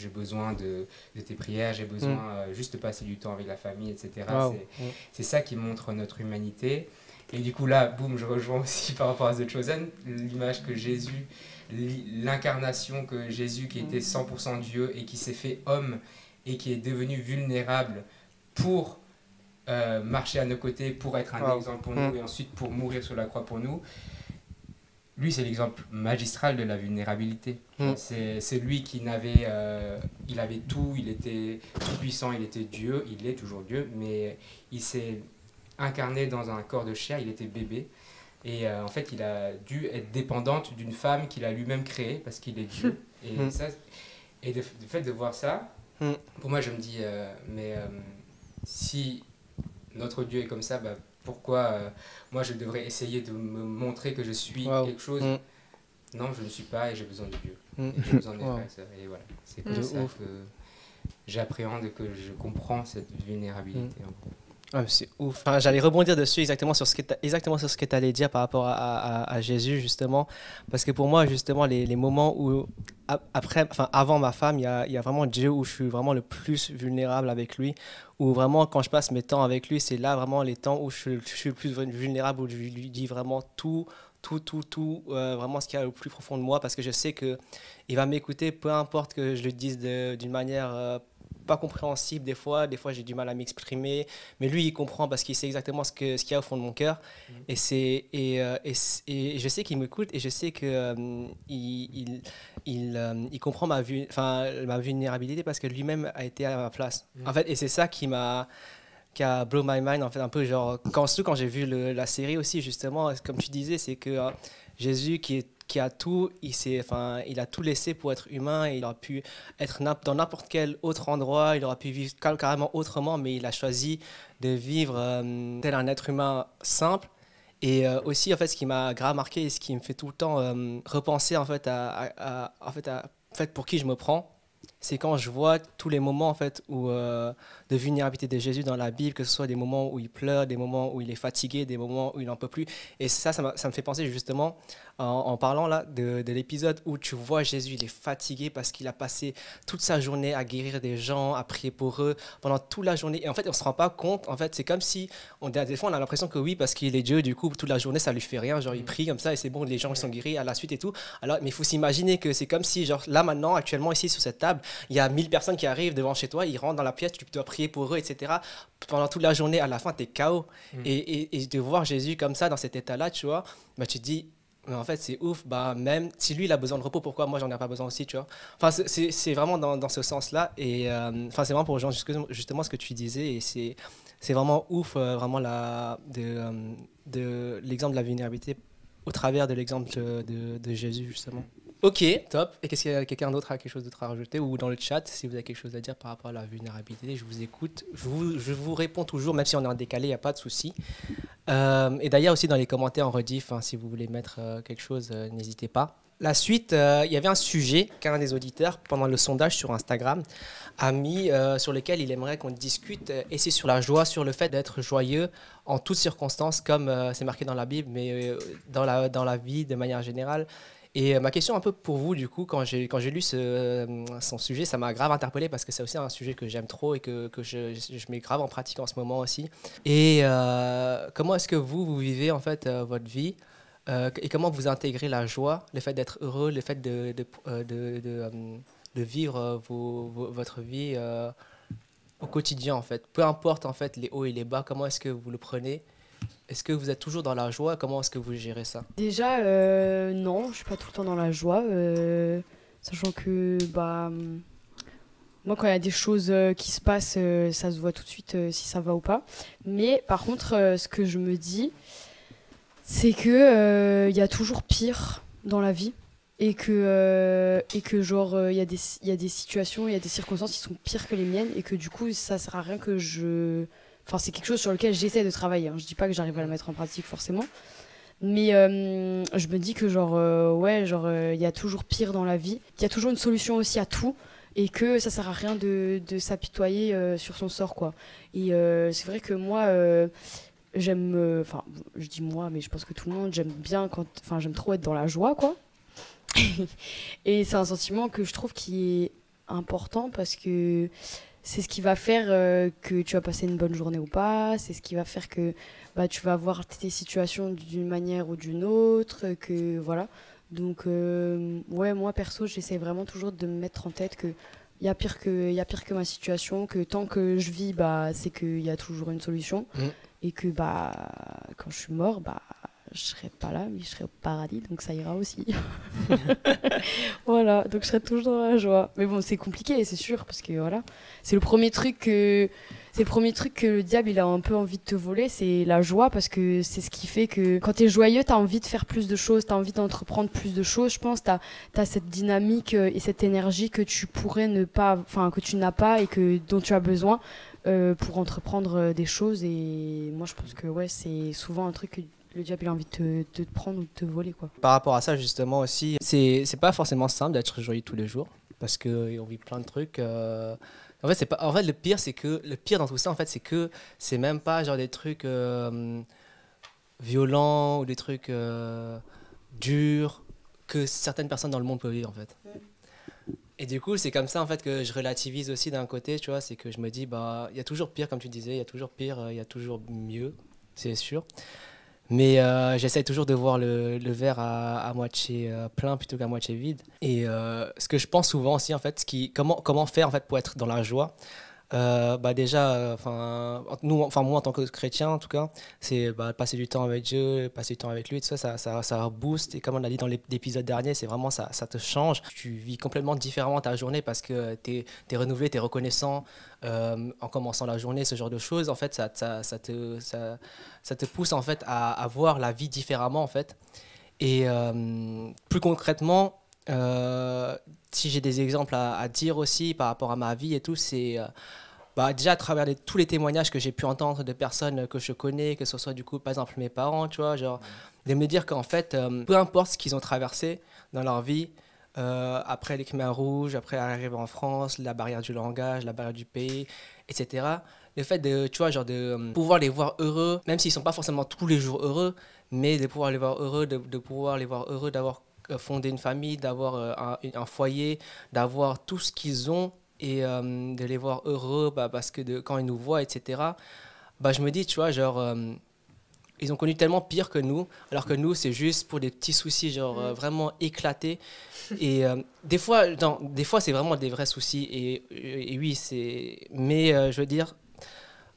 Speaker 3: besoin de tes prières, j'ai besoin juste de passer du temps avec la famille, etc. C'est ça qui montre notre humanité. Et du coup, là, boum, je rejoins aussi par rapport à The Chosen, l'image que Jésus, l'incarnation que Jésus, qui était 100% Dieu et qui s'est fait homme et qui est devenu vulnérable pour marcher à nos côtés, pour être un exemple pour nous et ensuite pour mourir sur la croix pour nous. Lui, c'est l'exemple magistral de la vulnérabilité. C'est lui qui il avait tout, il était tout puissant, il était Dieu, il est toujours Dieu, mais il s'est incarné dans un corps de chair, il était bébé. Et en fait, il a dû être dépendante d'une femme qu'il a lui-même créée parce qu'il est Dieu. Et le fait de voir ça, pour moi, je me dis, si notre Dieu est comme ça, pourquoi moi je devrais essayer de me montrer que je suis quelque chose? Non, je ne suis pas et j'ai besoin de Dieu. Et j'ai besoin de mes frères et sœurs. Et voilà, c'est comme ça que j'appréhende, que je comprends cette vulnérabilité.
Speaker 1: Ouais, c'est ouf. Enfin, j'allais rebondir dessus exactement sur ce que tu allais dire par rapport à Jésus, justement. Parce que pour moi, justement, les moments où, avant ma femme, il y a vraiment Dieu où je suis vraiment le plus vulnérable avec lui. Où vraiment, quand je passe mes temps avec lui, c'est là vraiment les temps où je suis le plus vulnérable, où je lui dis vraiment tout, vraiment ce qu'il y a au plus profond de moi. Parce que je sais qu'il va m'écouter, peu importe que je le dise d'une manière pas compréhensible des fois j'ai du mal à m'exprimer, mais lui il comprend parce qu'il sait exactement ce qu'il y a au fond de mon cœur. Et je sais qu'il m'écoute et je sais que il comprend ma vulnérabilité parce que lui-même a été à ma place. En fait, et c'est ça qui a blow my mind en fait un peu, genre surtout quand j'ai vu la série aussi, justement, comme tu disais, c'est que Jésus qui a tout, il a tout laissé pour être humain, et il aurait pu être dans n'importe quel autre endroit, il aurait pu vivre carrément autrement, mais il a choisi de vivre tel un être humain simple. Et aussi, en fait, ce qui m'a grave marqué et ce qui me fait tout le temps repenser en fait en fait, pour qui je me prends, c'est quand je vois tous les moments en fait de vulnérabilité de Jésus dans la Bible, que ce soit des moments où il pleure, des moments où il est fatigué, des moments où il n'en peut plus. Et ça me fait penser justement, en parlant là de l'épisode où tu vois Jésus, il est fatigué parce qu'il a passé toute sa journée à guérir des gens, à prier pour eux pendant toute la journée. Et en fait, on ne se rend pas compte. En fait, c'est comme si, des fois, on a l'impression que oui, parce qu'il est Dieu, du coup, toute la journée, ça lui fait rien. Genre, il prie comme ça et c'est bon, les gens ils sont guéris à la suite et tout. Alors, mais il faut s'imaginer que c'est comme si, genre, là maintenant, actuellement, ici, sur cette table, il y a 1000 personnes qui arrivent devant chez toi, ils rentrent dans la pièce, tu dois prier pour eux, etc. Pendant toute la journée, à la fin, tu es KO. Et de voir Jésus comme ça, dans cet état-là, tu vois, bah, tu te dis, mais en fait, c'est ouf. Bah, même si lui, il a besoin de repos, pourquoi moi, j'en ai pas besoin aussi, tu vois. Enfin, c'est vraiment dans ce sens-là. Et enfin, c'est vraiment pour justement ce que tu disais. Et c'est vraiment ouf, vraiment de l'exemple de la vulnérabilité au travers de l'exemple de Jésus, justement. Ok, top. Et qu'est-ce qu'il y a, quelqu'un d'autre a quelque chose d'autre à rajouter, ou dans le chat, si vous avez quelque chose à dire par rapport à la vulnérabilité, je vous écoute. Je vous réponds toujours, même si on est en décalé, il n'y a pas de souci. Et d'ailleurs aussi dans les commentaires en rediff, hein, si vous voulez mettre quelque chose, n'hésitez pas. La suite, il y avait un sujet qu'un des auditeurs, pendant le sondage sur Instagram, a mis sur lequel il aimerait qu'on discute, et c'est sur la joie, sur le fait d'être joyeux en toutes circonstances, comme c'est marqué dans la Bible, mais dans la vie de manière générale. Et ma question un peu pour vous, du coup, quand j'ai lu son sujet, ça m'a grave interpellé parce que c'est aussi un sujet que j'aime trop et que je mets grave en pratique en ce moment aussi. Et comment est-ce que vous vivez en fait votre vie, et comment vous intégrez la joie, le fait d'être heureux, le fait de vivre votre vie au quotidien en fait. Peu importe en fait les hauts et les bas, comment est-ce que vous le prenez? Est-ce que vous êtes toujours dans la joie? Comment est-ce que vous gérez ça?
Speaker 2: Déjà, non, je suis pas tout le temps dans la joie, sachant que moi, quand il y a des choses qui se passent, ça se voit tout de suite si ça va ou pas. Mais par contre, ce que je me dis, c'est que y a toujours pire dans la vie, et que genre il y a des situations, il y a des circonstances qui sont pires que les miennes, et que du coup ça sert à rien que enfin, c'est quelque chose sur lequel j'essaie de travailler, hein. Je dis pas que j'arrive à le mettre en pratique forcément, mais je me dis que il y a toujours pire dans la vie, il y a toujours une solution aussi à tout, et que ça sert à rien de s'apitoyer sur son sort, quoi. Et c'est vrai que moi, j'aime, enfin, je dis moi, mais je pense que tout le monde, j'aime trop être dans la joie, quoi. Et c'est un sentiment que je trouve qui est important, parce que c'est ce qui va faire que tu vas passer une bonne journée ou pas, c'est ce qui va faire que tu vas voir tes situations d'une manière ou d'une autre, que voilà. Donc ouais, moi perso, j'essaie vraiment toujours de me mettre en tête que il y a pire que ma situation, que tant que je vis, c'est qu'il y a toujours une solution, et que quand je suis mort, je serai pas là, mais je serai au paradis, donc ça ira aussi. Voilà, donc je serai toujours dans la joie. Mais bon, c'est compliqué, c'est sûr, parce que voilà, c'est le premier truc que le diable il a un peu envie de te voler, c'est la joie, parce que c'est ce qui fait que quand t'es joyeux, t'as envie de faire plus de choses, t'as envie d'entreprendre plus de choses, je pense. T'as cette dynamique et cette énergie que tu pourrais que tu n'as pas, et dont tu as besoin pour entreprendre des choses. Et moi, je pense que ouais, c'est souvent un truc que le diable il a envie de te prendre ou de te voler, quoi.
Speaker 1: Par rapport à ça, justement, aussi, c'est pas forcément simple d'être joyeux tous les jours, parce qu'on vit plein de trucs. En fait, c'est pas. En fait, le pire dans tout ça, en fait, c'est que c'est même pas genre des trucs violents ou des trucs durs que certaines personnes dans le monde peuvent vivre, en fait. Et du coup, c'est comme ça, en fait, que je relativise aussi d'un côté, tu vois, c'est que je me dis, bah, il y a toujours pire, comme tu disais, il y a toujours pire, il y a toujours mieux, c'est sûr. Mais j'essaie toujours de voir le verre à moitié plein plutôt qu'à moitié vide. Et ce que je pense souvent aussi, en fait, comment faire en fait, pour être dans la joie. Bah déjà, moi en tant que chrétien en tout cas, c'est passer du temps avec Dieu, passer du temps avec lui, tout ça, ça booste. Et comme on l'a dit dans l'épisode dernier, c'est vraiment ça te change. Tu vis complètement différemment ta journée parce que tu es renouvelé, tu es reconnaissant en commençant la journée, ce genre de choses. En fait, ça te pousse en fait à voir la vie différemment en fait. Et plus concrètement, si j'ai des exemples à dire aussi par rapport à ma vie et tout, c'est déjà à travers tous les témoignages que j'ai pu entendre de personnes que je connais, que ce soit du coup par exemple mes parents, tu vois, genre de me dire qu'en fait, peu importe ce qu'ils ont traversé dans leur vie, après les Khmers rouges, après l'arrivée en France, la barrière du langage, la barrière du pays, etc. Le fait de, tu vois, genre de pouvoir les voir heureux, même s'ils ne sont pas forcément tous les jours heureux, mais de pouvoir les voir heureux, de pouvoir les voir heureux, d'avoir fondé une famille, d'avoir un foyer, d'avoir tout ce qu'ils ont et de les voir heureux parce que quand ils nous voient, etc. Je me dis, tu vois, genre, ils ont connu tellement pire que nous, alors que nous, c'est juste pour des petits soucis, genre vraiment éclatés. Et des fois, c'est vraiment des vrais soucis. Et oui, mais je veux dire,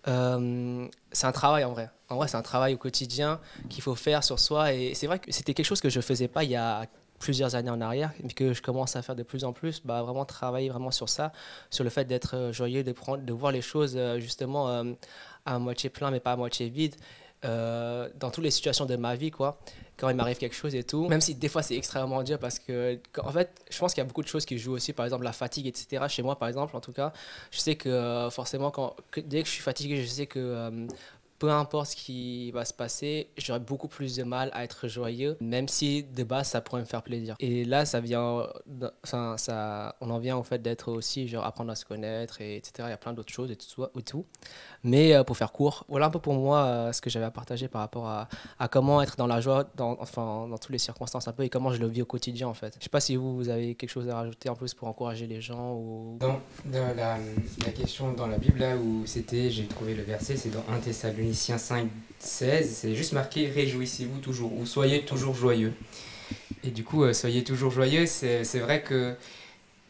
Speaker 1: c'est un travail en vrai. En vrai, c'est un travail au quotidien qu'il faut faire sur soi. Et c'est vrai que c'était quelque chose que je ne faisais pas il y a plusieurs années en arrière, mais que je commence à faire de plus en plus, vraiment travailler vraiment sur ça, sur le fait d'être joyeux, de voir les choses justement à moitié plein, mais pas à moitié vide, dans toutes les situations de ma vie, quoi. Quand il m'arrive quelque chose et tout, même si des fois c'est extrêmement dur parce que, en fait, je pense qu'il y a beaucoup de choses qui jouent aussi, par exemple la fatigue, etc. Chez moi, par exemple, en tout cas, je sais que forcément, dès que je suis fatigué, je sais que peu importe ce qui va se passer, j'aurai beaucoup plus de mal à être joyeux, même si de base ça pourrait me faire plaisir. Et là, on en vient au fait d'être aussi, genre apprendre à se connaître, etc. Il y a plein d'autres choses et tout. Mais pour faire court, voilà un peu pour moi ce que j'avais à partager par rapport à comment être dans la joie, dans toutes les circonstances un peu, et comment je le vis au quotidien en fait. Je sais pas si vous avez quelque chose à rajouter en plus pour encourager les gens ou...
Speaker 3: Dans la question dans la Bible, là où j'ai trouvé le verset, c'est dans 1 Thessaloniciens 5, 16, c'est juste marqué « Réjouissez-vous toujours » ou « Soyez toujours joyeux ». Et du coup, « Soyez toujours joyeux », c'est vrai que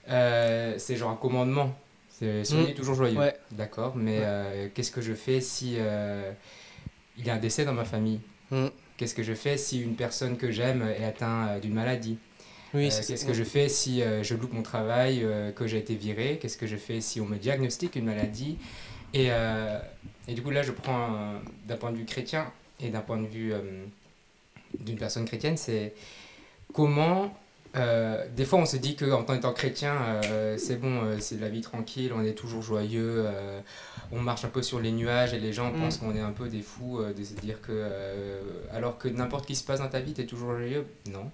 Speaker 3: c'est genre un commandement. Soyez toujours joyeux,
Speaker 1: ouais.
Speaker 3: D'accord, mais qu'est-ce que je fais si il y a un décès dans ma famille? Qu'est-ce que je fais si une personne que j'aime est atteinte d'une maladie?
Speaker 1: Oui,
Speaker 3: qu'est-ce que je fais si je loupe mon travail, que j'ai été viré? Qu'est-ce que je fais si on me diagnostique une maladie? Et du coup, là, je prends d'un point de vue chrétien et d'un point de vue d'une personne chrétienne, c'est comment... des fois, on se dit qu'en étant chrétien, c'est bon, c'est la vie tranquille, on est toujours joyeux, on marche un peu sur les nuages et les gens pensent qu'on est un peu des fous, de se dire que... alors que n'importe qui se passe dans ta vie, tu es toujours joyeux. Non,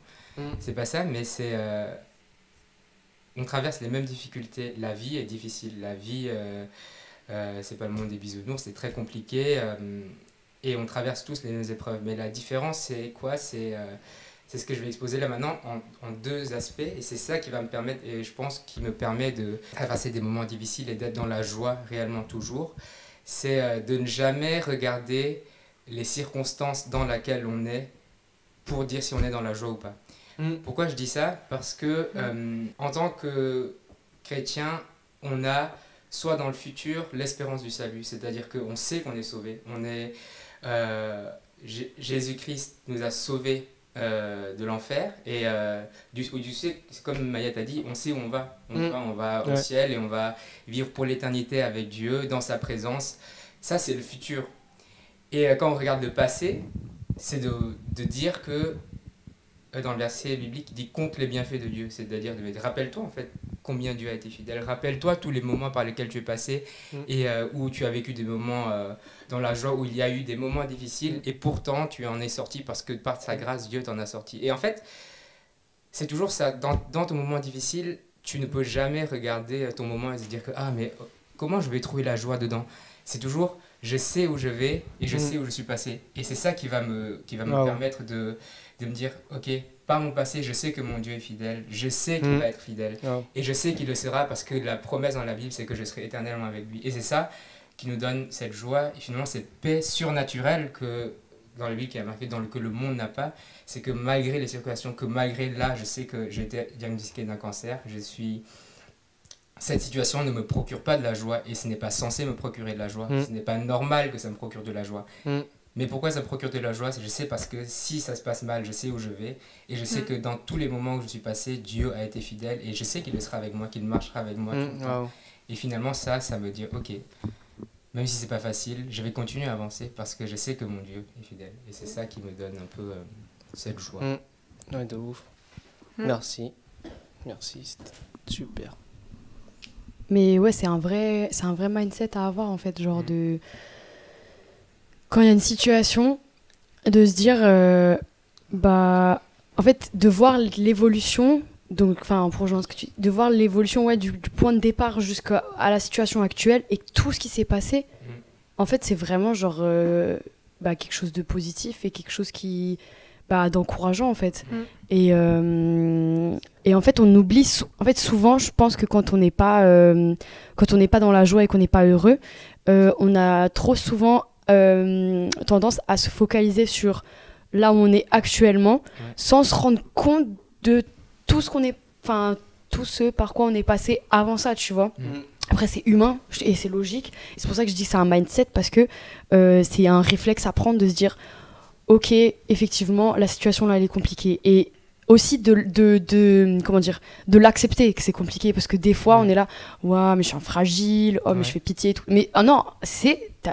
Speaker 3: c'est pas ça, mais c'est... on traverse les mêmes difficultés. La vie est difficile, la vie, c'est pas le monde des bisounours, c'est très compliqué, et on traverse tous les mêmes épreuves. Mais la différence, c'est quoi? C'est ce que je vais exposer là maintenant en deux aspects, et c'est ça qui va me permettre, et je pense qui me permet de traverser des moments difficiles et d'être dans la joie réellement toujours. C'est de ne jamais regarder les circonstances dans lesquelles on est pour dire si on est dans la joie ou pas. Pourquoi je dis ça? Parce que en tant que chrétien, on a soit dans le futur l'espérance du salut, c'est-à-dire qu'on sait qu'on est sauvé. Jésus-Christ nous a sauvés de l'enfer, et c'est comme Maya t'a dit, on sait où on va. On va au ciel et on va vivre pour l'éternité avec Dieu, dans sa présence. Ça, c'est le futur. Et quand on regarde le passé, c'est de dire que dans le verset biblique, il dit « compte les bienfaits de Dieu », c'est-à-dire rappelle-toi en fait combien Dieu a été fidèle, rappelle-toi tous les moments par lesquels tu es passé et où tu as vécu des moments dans la joie, où il y a eu des moments difficiles, et pourtant tu en es sorti parce que par sa grâce, Dieu t'en a sorti. Et en fait, c'est toujours ça, dans ton moment difficile, tu ne peux jamais regarder ton moment et se dire que « ah mais comment je vais trouver la joie dedans? C'est toujours, je sais où je vais et je sais où je suis passé. Et c'est ça qui va me permettre de me dire, ok, par mon passé, je sais que mon Dieu est fidèle, je sais qu'il va être fidèle. Et je sais qu'il le sera parce que la promesse dans la Bible, c'est que je serai éternellement avec lui. Et c'est ça qui nous donne cette joie et finalement cette paix surnaturelle que dans la Bible qui a marqué, que le monde n'a pas. C'est que malgré les circulations, que malgré là, je sais que j'ai été diagnostiqué d'un cancer, cette situation ne me procure pas de la joie et ce n'est pas censé me procurer de la joie. Ce n'est pas normal que ça me procure de la joie. Mais pourquoi ça me procure de la joie? Je sais parce que si ça se passe mal, je sais où je vais et je sais que dans tous les moments où je suis passé, Dieu a été fidèle et je sais qu'il sera avec moi, qu'il marchera avec moi tout le temps. Et finalement ça me dit ok, même si c'est pas facile, je vais continuer à avancer parce que je sais que mon Dieu est fidèle et c'est ça qui me donne un peu cette joie.
Speaker 1: Ouais, de ouf. Merci, c'était super.
Speaker 2: Mais ouais, c'est un vrai mindset à avoir en fait, genre de quand il y a une situation, de se dire en fait de voir l'évolution, donc enfin pour rejoindre ce que de voir l'évolution du point de départ jusqu'à la situation actuelle et tout ce qui s'est passé. En fait, c'est vraiment genre quelque chose de positif et quelque chose qui d'encourageant en fait. Et en fait on oublie souvent, je pense que quand on n'est pas dans la joie et qu'on n'est pas heureux, on a trop souvent tendance à se focaliser sur là où on est actuellement sans se rendre compte de tout ce qu'on est, enfin tout ce par quoi on est passé avant ça, tu vois. Après c'est humain et c'est logique, et c'est pour ça que je dis que c'est un mindset, parce que c'est un réflexe à prendre de se dire ok, effectivement la situation là elle est compliquée, et aussi de l'accepter que c'est compliqué, parce que des fois on est là, ouais mais je suis un fragile, mais je fais pitié et tout, mais non,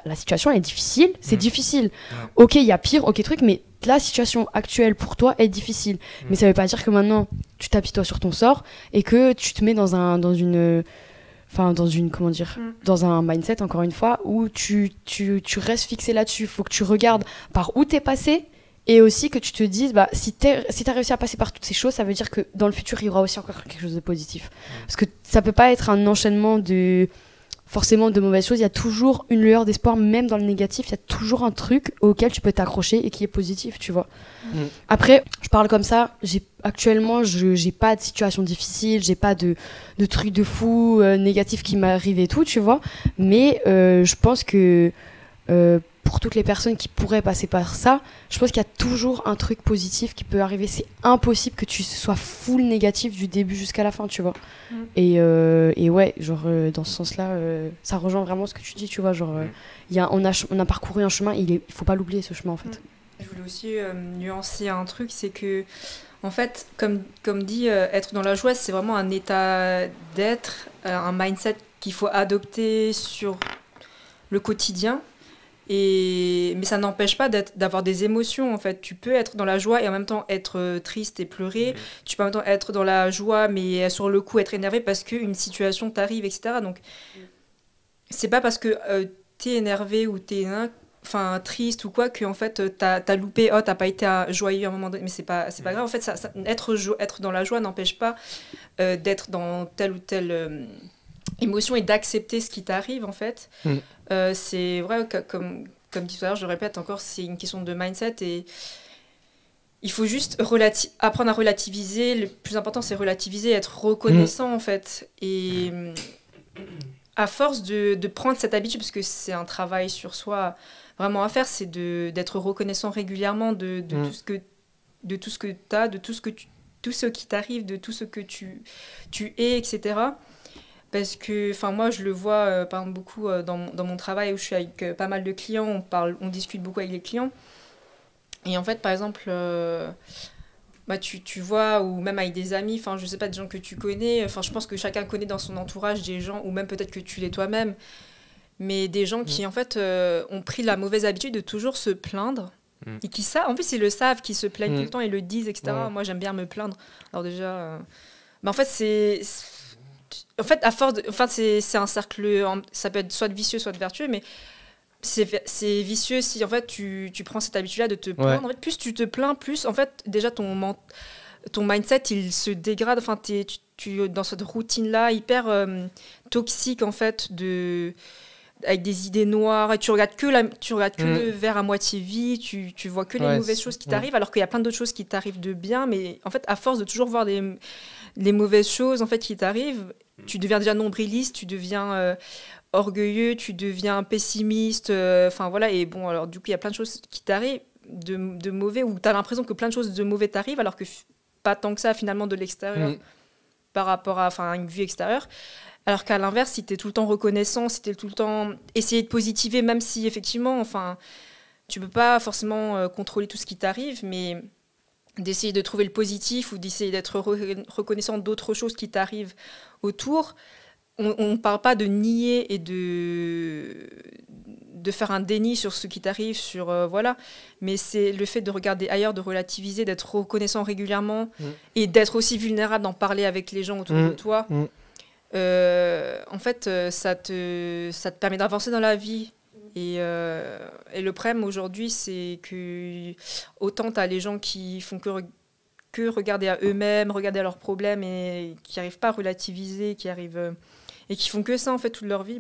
Speaker 2: la situation elle est difficile, c'est difficile, ok il y a pire, ok truc, mais la situation actuelle pour toi est difficile, mais ça veut pas dire que maintenant tu t'appuies toi sur ton sort et que tu te mets dans un mindset, encore une fois, où tu restes fixé là-dessus. Faut que tu regardes par où t'es passé, et aussi que tu te dises, si t'as réussi à passer par toutes ces choses, ça veut dire que dans le futur, il y aura aussi encore quelque chose de positif. Parce que ça peut pas être un enchaînement forcément de mauvaises choses. Il y a toujours une lueur d'espoir, même dans le négatif. Il y a toujours un truc auquel tu peux t'accrocher et qui est positif, tu vois. Après, je parle comme ça. Actuellement, j'ai pas de situation difficile, j'ai pas de trucs de fou négatifs qui m'arrivent et tout, tu vois. Mais je pense que pour toutes les personnes qui pourraient passer par ça, je pense qu'il y a toujours un truc positif qui peut arriver. C'est impossible que tu sois full négatif du début jusqu'à la fin, tu vois. Et ouais, genre dans ce sens-là, ça rejoint vraiment ce que tu dis, tu vois. Genre, on a parcouru un chemin, il faut pas l'oublier, ce chemin, en fait.
Speaker 5: Je voulais aussi nuancer un truc, c'est que, en fait, comme dit, être dans la joie, c'est vraiment un état d'être, un mindset qu'il faut adopter sur le quotidien. Mais ça n'empêche pas d'avoir des émotions, en fait. Tu peux être dans la joie et en même temps être triste et pleurer. Tu peux en même temps être dans la joie, mais sur le coup être énervé parce qu'une situation t'arrive, etc. Donc, c'est pas parce que t'es énervé ou t'es triste ou quoi que en fait t'as loupé, t'as pas été joyeux à un moment donné. Mais c'est pas grave. En fait, être dans la joie n'empêche pas d'être dans telle ou telle émotion et d'accepter ce qui t'arrive, en fait. C'est vrai que, comme dit tout à l'heure, je le répète encore, c'est une question de mindset, et il faut juste apprendre à relativiser. Le plus important, c'est relativiser, être reconnaissant, en fait. Et à force de prendre cette habitude, parce que c'est un travail sur soi vraiment à faire, c'est d'être reconnaissant régulièrement de tout ce que tu as, de tout ce qui t'arrive, de tout ce que tu es, etc. Parce que moi je le vois par exemple beaucoup dans mon travail, où je suis avec pas mal de clients, on discute beaucoup avec les clients, et en fait par exemple tu vois, ou même avec des amis, je sais pas, des gens que tu connais, je pense que chacun connaît dans son entourage des gens, ou même peut-être que tu l'es toi-même, mais des gens qui en fait ont pris la mauvaise habitude de toujours se plaindre, et qui en plus ils le savent, qui se plaignent tout le temps et le disent, etc. Moi j'aime bien me plaindre, alors déjà en fait à force c'est un cercle, ça peut être soit vicieux soit vertueux, mais c'est vicieux si en fait tu prends cette habitude là de te plaindre. En fait, plus tu te plains, plus en fait déjà ton mindset il se dégrade, dans cette routine-là, hyper toxique, en fait, avec des idées noires, et tu regardes que le verre à moitié vide, tu vois que les mauvaises choses qui t'arrivent, alors qu'il y a plein d'autres choses qui t'arrivent de bien, mais en fait, à force de toujours voir les mauvaises choses en fait, qui t'arrivent, tu deviens déjà nombriliste, tu deviens orgueilleux, tu deviens pessimiste, voilà, et bon, alors du coup, il y a plein de choses qui t'arrivent de mauvais, où tu as l'impression que plein de choses de mauvais t'arrivent, alors que pas tant que ça, finalement, de l'extérieur, par rapport à une vue extérieure. Alors qu'à l'inverse, si tu es tout le temps reconnaissant, si tu es tout le temps essayer de positiver, même si effectivement, tu peux pas forcément contrôler tout ce qui t'arrive, mais d'essayer de trouver le positif ou d'essayer d'être reconnaissant d'autres choses qui t'arrivent autour. On ne parle pas de nier et de faire un déni sur ce qui t'arrive, voilà. Mais c'est le fait de regarder ailleurs, de relativiser, d'être reconnaissant régulièrement et d'être aussi vulnérable, d'en parler avec les gens autour de toi. En fait, ça te permet d'avancer dans la vie. Et le problème aujourd'hui, c'est que autant tu as les gens qui font que regarder à eux-mêmes, regarder à leurs problèmes et qui n'arrivent pas à relativiser, et qui font que ça en fait toute leur vie,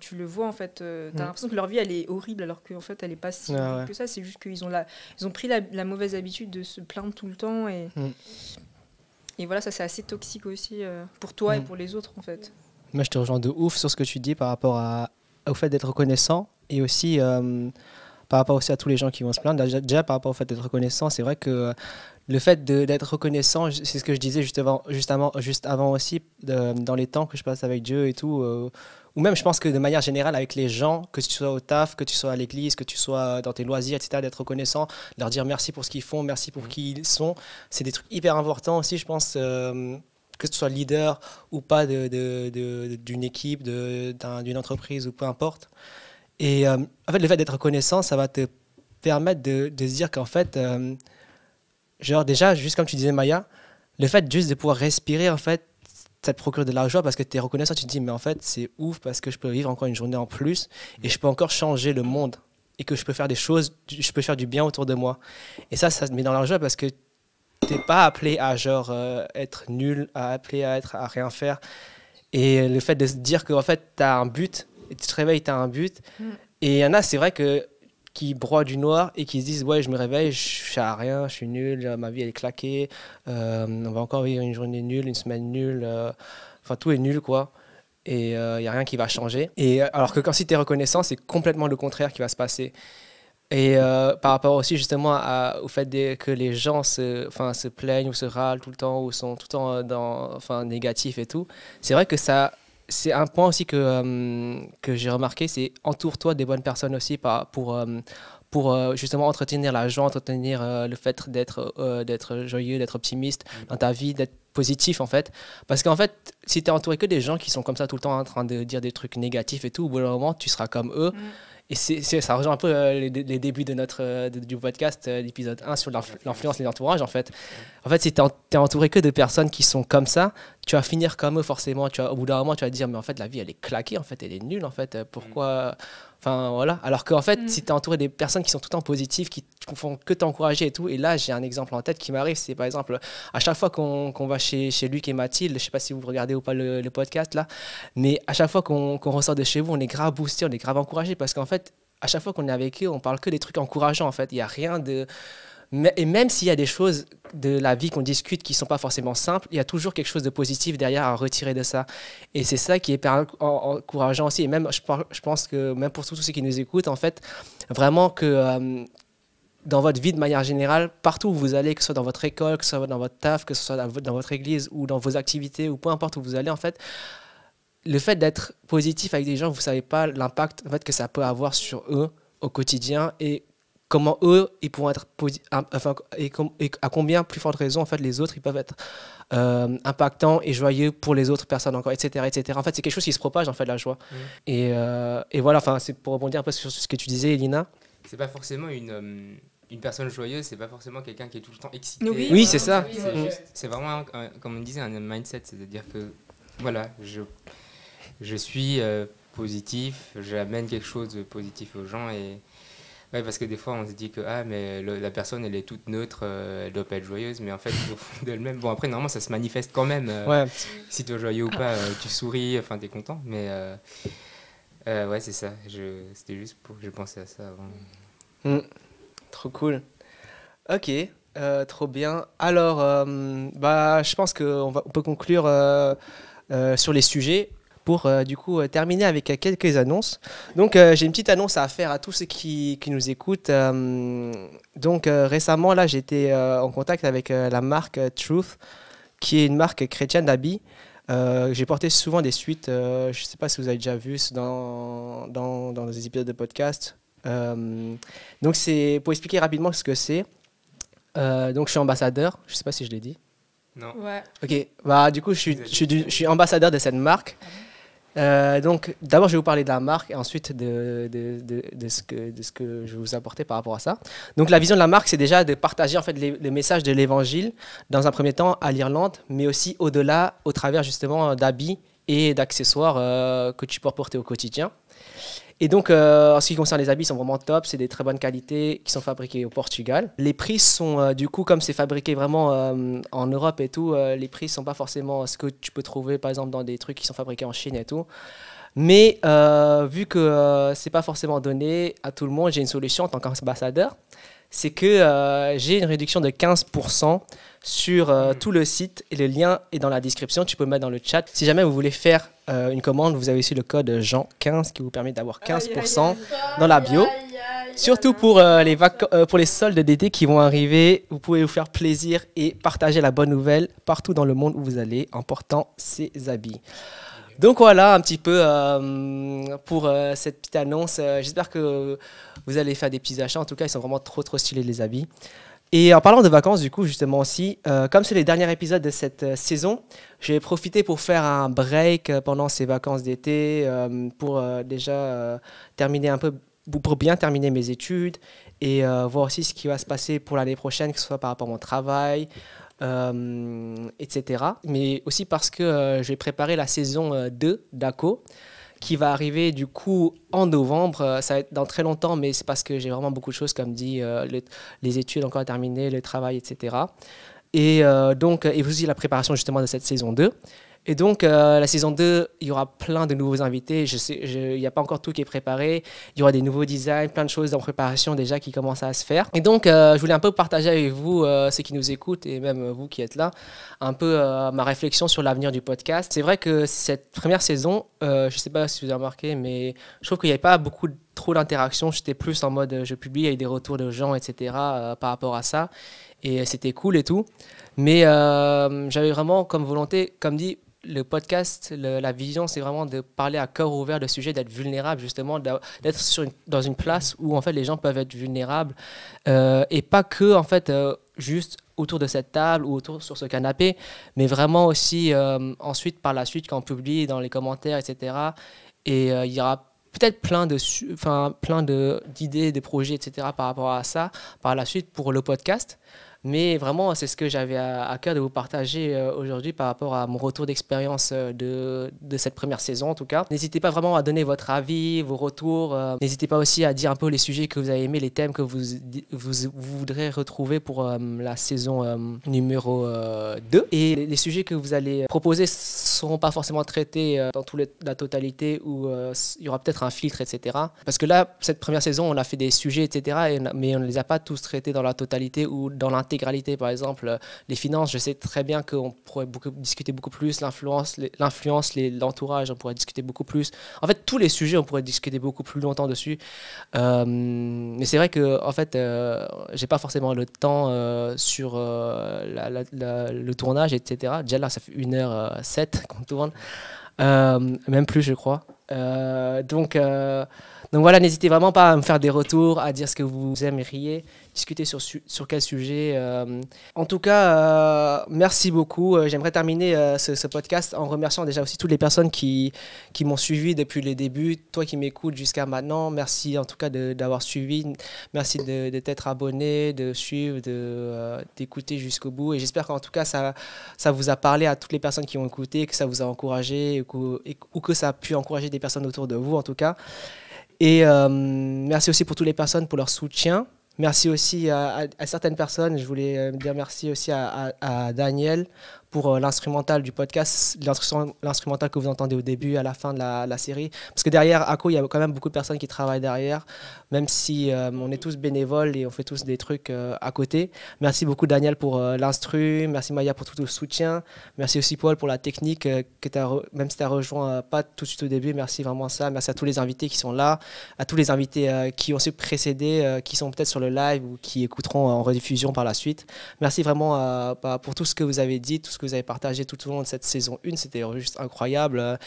Speaker 5: tu le vois en fait, tu as l'impression que leur vie elle est horrible alors qu'en fait elle est pas si horrible que ça, c'est juste qu'ils ont pris la mauvaise habitude de se plaindre tout le temps et voilà, ça c'est assez toxique aussi pour toi et pour les autres en fait.
Speaker 1: Moi je te rejoins de ouf sur ce que tu dis par rapport au fait d'être reconnaissant et aussi par rapport aussi à tous les gens qui vont se plaindre. Déjà par rapport au fait d'être reconnaissant, c'est vrai que le fait d'être reconnaissant, c'est ce que je disais juste avant aussi, dans les temps que je passe avec Dieu et tout, ou même je pense que de manière générale avec les gens, que tu sois au taf, que tu sois à l'église, que tu sois dans tes loisirs, etc., d'être reconnaissant, leur dire merci pour ce qu'ils font, merci pour qui ils sont, c'est des trucs hyper importants aussi, je pense, que tu sois leader ou pas d'une équipe, d'une entreprise ou peu importe. Et en fait, le fait d'être reconnaissant, ça va te permettre de se dire qu'en fait, genre déjà, juste comme tu disais Maya, le fait juste de pouvoir respirer, en fait, ça te procure de la joie parce que tu es reconnaissant, tu te dis mais en fait c'est ouf parce que je peux vivre encore une journée en plus et je peux encore changer le monde et que je peux faire des choses, je peux faire du bien autour de moi. Et ça te met dans la joie parce que tu n'es pas appelé à genre être nul, appelé à rien faire. Et le fait de se dire qu'en fait tu as un but, et tu te réveilles, tu as un but. Et il y en a, c'est vrai qui broient du noir et qui se disent ouais, je me réveille, je suis à rien, je suis nul, ma vie elle est claquée, on va encore vivre une journée nulle, une semaine nulle, tout est nul quoi, et il n'y a rien qui va changer. Et alors que quand si tu es reconnaissant, c'est complètement le contraire qui va se passer. Et par rapport aussi justement au fait que les gens se plaignent ou se râlent tout le temps ou sont tout le temps négatifs et tout, c'est vrai que ça... C'est un point aussi que j'ai remarqué, c'est entoure-toi des bonnes personnes aussi pour justement entretenir la joie, entretenir le fait d'être joyeux, d'être optimiste dans ta vie, d'être positif en fait. Parce qu'en fait, si tu es entouré que des gens qui sont comme ça tout le temps en train de dire des trucs négatifs et tout, au bout d'un moment, tu seras comme eux. Et ça rejoint un peu les débuts du podcast, l'épisode 1 sur l'influence des entourages, en fait. En fait, si tu es entouré que de personnes qui sont comme ça, tu vas finir comme eux, forcément. Au bout d'un moment, tu vas te dire, mais en fait, la vie, elle est claquée, en fait, elle est nulle, en fait. Pourquoi... voilà. Alors qu'en fait, si tu es entouré des personnes qui sont tout le temps positives, qui font que t'encourager et tout, et là, j'ai un exemple en tête qui m'arrive, c'est par exemple, à chaque fois qu'on va chez Luc et Mathilde, je sais pas si vous regardez ou pas le podcast là, mais à chaque fois qu'on ressort de chez vous, on est grave boosté, on est grave encouragé, parce qu'en fait, à chaque fois qu'on est avec eux, on parle que des trucs encourageants, en fait. Il n'y a rien de... Et même s'il y a des choses de la vie qu'on discute qui ne sont pas forcément simples, il y a toujours quelque chose de positif derrière à retirer de ça. Et c'est ça qui est encourageant aussi. Et même, je pense que même pour tous ceux qui nous écoutent, en fait, vraiment que dans votre vie de manière générale, partout où vous allez, que ce soit dans votre école, que ce soit dans votre taf, que ce soit dans votre église ou dans vos activités ou peu importe où vous allez, en fait, le fait d'être positif avec des gens, vous ne savez pas l'impact en fait, que ça peut avoir sur eux au quotidien et comment eux, ils pourront être et à combien plus forte raison, en fait, les autres, ils peuvent être impactants et joyeux pour les autres personnes encore, etc., etc. En fait, c'est quelque chose qui se propage, en fait, la joie. Et voilà, c'est pour rebondir un peu sur ce que tu disais, Elina.
Speaker 3: C'est pas forcément une personne joyeuse, c'est pas forcément quelqu'un qui est tout le temps excité.
Speaker 1: Oui, c'est ça.
Speaker 3: C'est vraiment, comme on disait, un mindset, c'est-à-dire que, voilà, je suis positif, j'amène quelque chose de positif aux gens et Ouais, parce que des fois, on se dit que mais la personne, elle est toute neutre, elle doit pas être joyeuse, mais en fait, au fond d'elle-même, bon, après, normalement, ça se manifeste quand même.
Speaker 1: Ouais.
Speaker 3: Si tu es joyeux ou pas, tu souris, enfin, tu es content. Mais ouais, c'est ça. C'était juste pour que je pensais à ça avant.
Speaker 1: Trop cool. Ok, trop bien. Alors, je pense qu'on peut conclure sur les sujets pour du coup terminer avec quelques annonces. Donc, j'ai une petite annonce à faire à tous ceux qui nous écoutent. Récemment, là, j'étais en contact avec la marque Truth, qui est une marque chrétienne d'habits. J'ai porté souvent des suites. Je ne sais pas si vous avez déjà vu dans des épisodes de podcast. Donc, c'est pour expliquer rapidement ce que c'est. Donc, je suis ambassadeur. Je ne sais pas si je l'ai dit.
Speaker 3: Non.
Speaker 5: Ouais.
Speaker 1: Ok. Du coup, je suis ambassadeur de cette marque. Donc, d'abord, je vais vous parler de la marque et ensuite de ce que je vais vous apporter par rapport à ça. Donc, la vision de la marque, c'est déjà de partager en fait le message de l'évangile dans un premier temps à l'Irlande, mais aussi au-delà, au travers justement d'habits et d'accessoires que tu peux porter au quotidien. Et donc, en ce qui concerne les habits, ils sont vraiment top. C'est des très bonnes qualités qui sont fabriqués au Portugal. Les prix sont, du coup, comme c'est fabriqué vraiment en Europe et tout, les prix ne sont pas forcément ce que tu peux trouver, par exemple, dans des trucs qui sont fabriqués en Chine et tout. Mais vu que ce n'est pas forcément donné à tout le monde, j'ai une solution en tant qu'ambassadeur. C'est que j'ai une réduction de 15% sur tout le site et le lien est dans la description. Tu peux le mettre dans le chat. Si jamais vous voulez faire une commande, vous avez aussi le code Jean15 qui vous permet d'avoir 15% dans la bio. Surtout pour les soldes d'été qui vont arriver, vous pouvez vous faire plaisir et partager la bonne nouvelle partout dans le monde où vous allez en portant ces habits. Donc voilà un petit peu pour cette petite annonce. J'espère que vous allez faire des petits achats. En tout cas, ils sont vraiment trop stylés les habits. Et en parlant de vacances, du coup, justement aussi, comme c'est les derniers épisodes de cette saison, j'ai profité pour faire un break pendant ces vacances d'été pour déjà terminer un peu, pour bien terminer mes études et voir aussi ce qui va se passer pour l'année prochaine, que ce soit par rapport à mon travail, etc. Mais aussi parce que je vais préparer la saison 2 d'ACO qui va arriver du coup en novembre. Ça va être dans très longtemps, mais c'est parce que j'ai vraiment beaucoup de choses, comme dit, les études encore à terminer, le travail, etc. Et aussi la préparation justement de cette saison 2. Et donc, la saison 2, il y aura plein de nouveaux invités. Il n'y a pas encore tout qui est préparé. Il y aura des nouveaux designs, plein de choses en préparation déjà qui commencent à se faire. Et donc, je voulais un peu partager avec vous, ceux qui nous écoutent et même vous qui êtes là, un peu ma réflexion sur l'avenir du podcast. C'est vrai que cette première saison, je ne sais pas si vous avez remarqué, mais je trouve qu'il n'y avait pas trop d'interactions. J'étais plus en mode, je publie avec des retours de gens, etc. Par rapport à ça. Et c'était cool et tout. Mais j'avais vraiment comme volonté, comme dit, le podcast, la vision, c'est vraiment de parler à cœur ouvert de sujet, d'être vulnérable, justement, d'être dans une place où en fait les gens peuvent être vulnérables et pas que en fait juste autour de cette table ou sur ce canapé, mais vraiment aussi ensuite par la suite quand on publie dans les commentaires, etc. Et il y aura peut-être plein d'idées, de projets, etc. par rapport à ça par la suite pour le podcast. Mais vraiment, c'est ce que j'avais à cœur de vous partager aujourd'hui par rapport à mon retour d'expérience de cette première saison, en tout cas. N'hésitez pas vraiment à donner votre avis, vos retours. N'hésitez pas aussi à dire un peu les sujets que vous avez aimés, les thèmes que vous voudrez retrouver pour la saison numéro 2. Et les sujets que vous allez proposer ne seront pas forcément traités dans la totalité ou il y aura peut-être un filtre, etc. Parce que là, cette première saison, on a fait des sujets, etc. Mais on ne les a pas tous traités dans la totalité ou dans l'intégralité. Par exemple, les finances, je sais très bien qu'on pourrait discuter beaucoup plus, l'influence, l'entourage, on pourrait discuter beaucoup plus. En fait, tous les sujets, on pourrait discuter beaucoup plus longtemps dessus. Mais c'est vrai que, en fait, j'ai pas forcément le temps sur le tournage, etc. Déjà là, ça fait 1h07 qu'on tourne, même plus, je crois. Donc voilà, n'hésitez vraiment pas à me faire des retours, à dire ce que vous aimeriez, discuter sur quel sujet. En tout cas, merci beaucoup. J'aimerais terminer ce podcast en remerciant déjà aussi toutes les personnes qui m'ont suivi depuis le début. Toi qui m'écoutes jusqu'à maintenant, merci en tout cas d'avoir suivi. Merci de t'être abonné, de suivre, d'écouter jusqu'au bout. Et j'espère qu'en tout cas, ça vous a parlé à toutes les personnes qui ont écouté, que ça vous a encouragé ou que ça a pu encourager des personnes autour de vous en tout cas. Et merci aussi pour toutes les personnes pour leur soutien. Merci aussi à certaines personnes. Je voulais dire merci aussi à Daniel pour l'instrumental du podcast, l'instrumental que vous entendez au début, à la fin de la série. Parce que derrière Ako, il y a quand même beaucoup de personnes qui travaillent derrière, même si on est tous bénévoles et on fait tous des trucs à côté. Merci beaucoup Daniel pour l'instru, merci Maya pour tout le soutien, merci aussi Paul pour la technique, même si tu as rejoint pas tout de suite au début, merci vraiment à ça. Merci à tous les invités qui sont là, à tous les invités qui ont su précéder, qui sont peut-être sur le live ou qui écouteront en rediffusion par la suite. Merci vraiment pour tout ce que vous avez dit, tout ce que vous avez partagé tout au long de cette saison 1, c'était juste incroyable.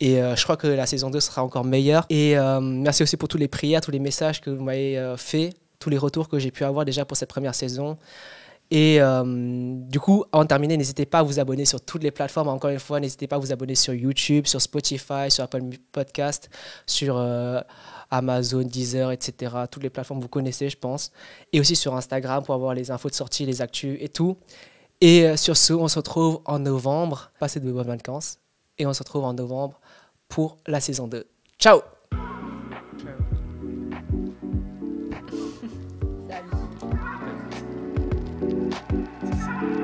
Speaker 1: Et je crois que la saison 2 sera encore meilleure. Et merci aussi pour toutes les prières, tous les messages que vous m'avez fait, tous les retours que j'ai pu avoir déjà pour cette première saison. Et du coup, avant de terminer, n'hésitez pas à vous abonner sur toutes les plateformes. Encore une fois, n'hésitez pas à vous abonner sur YouTube, sur Spotify, sur Apple Podcast, sur Amazon, Deezer, etc. Toutes les plateformes que vous connaissez, je pense. Et aussi sur Instagram pour avoir les infos de sortie, les actus et tout. Et sur ce, on se retrouve en novembre. Passez de bonnes vacances. Et on se retrouve en novembre pour la saison 2. Ciao!
Speaker 2: Salut.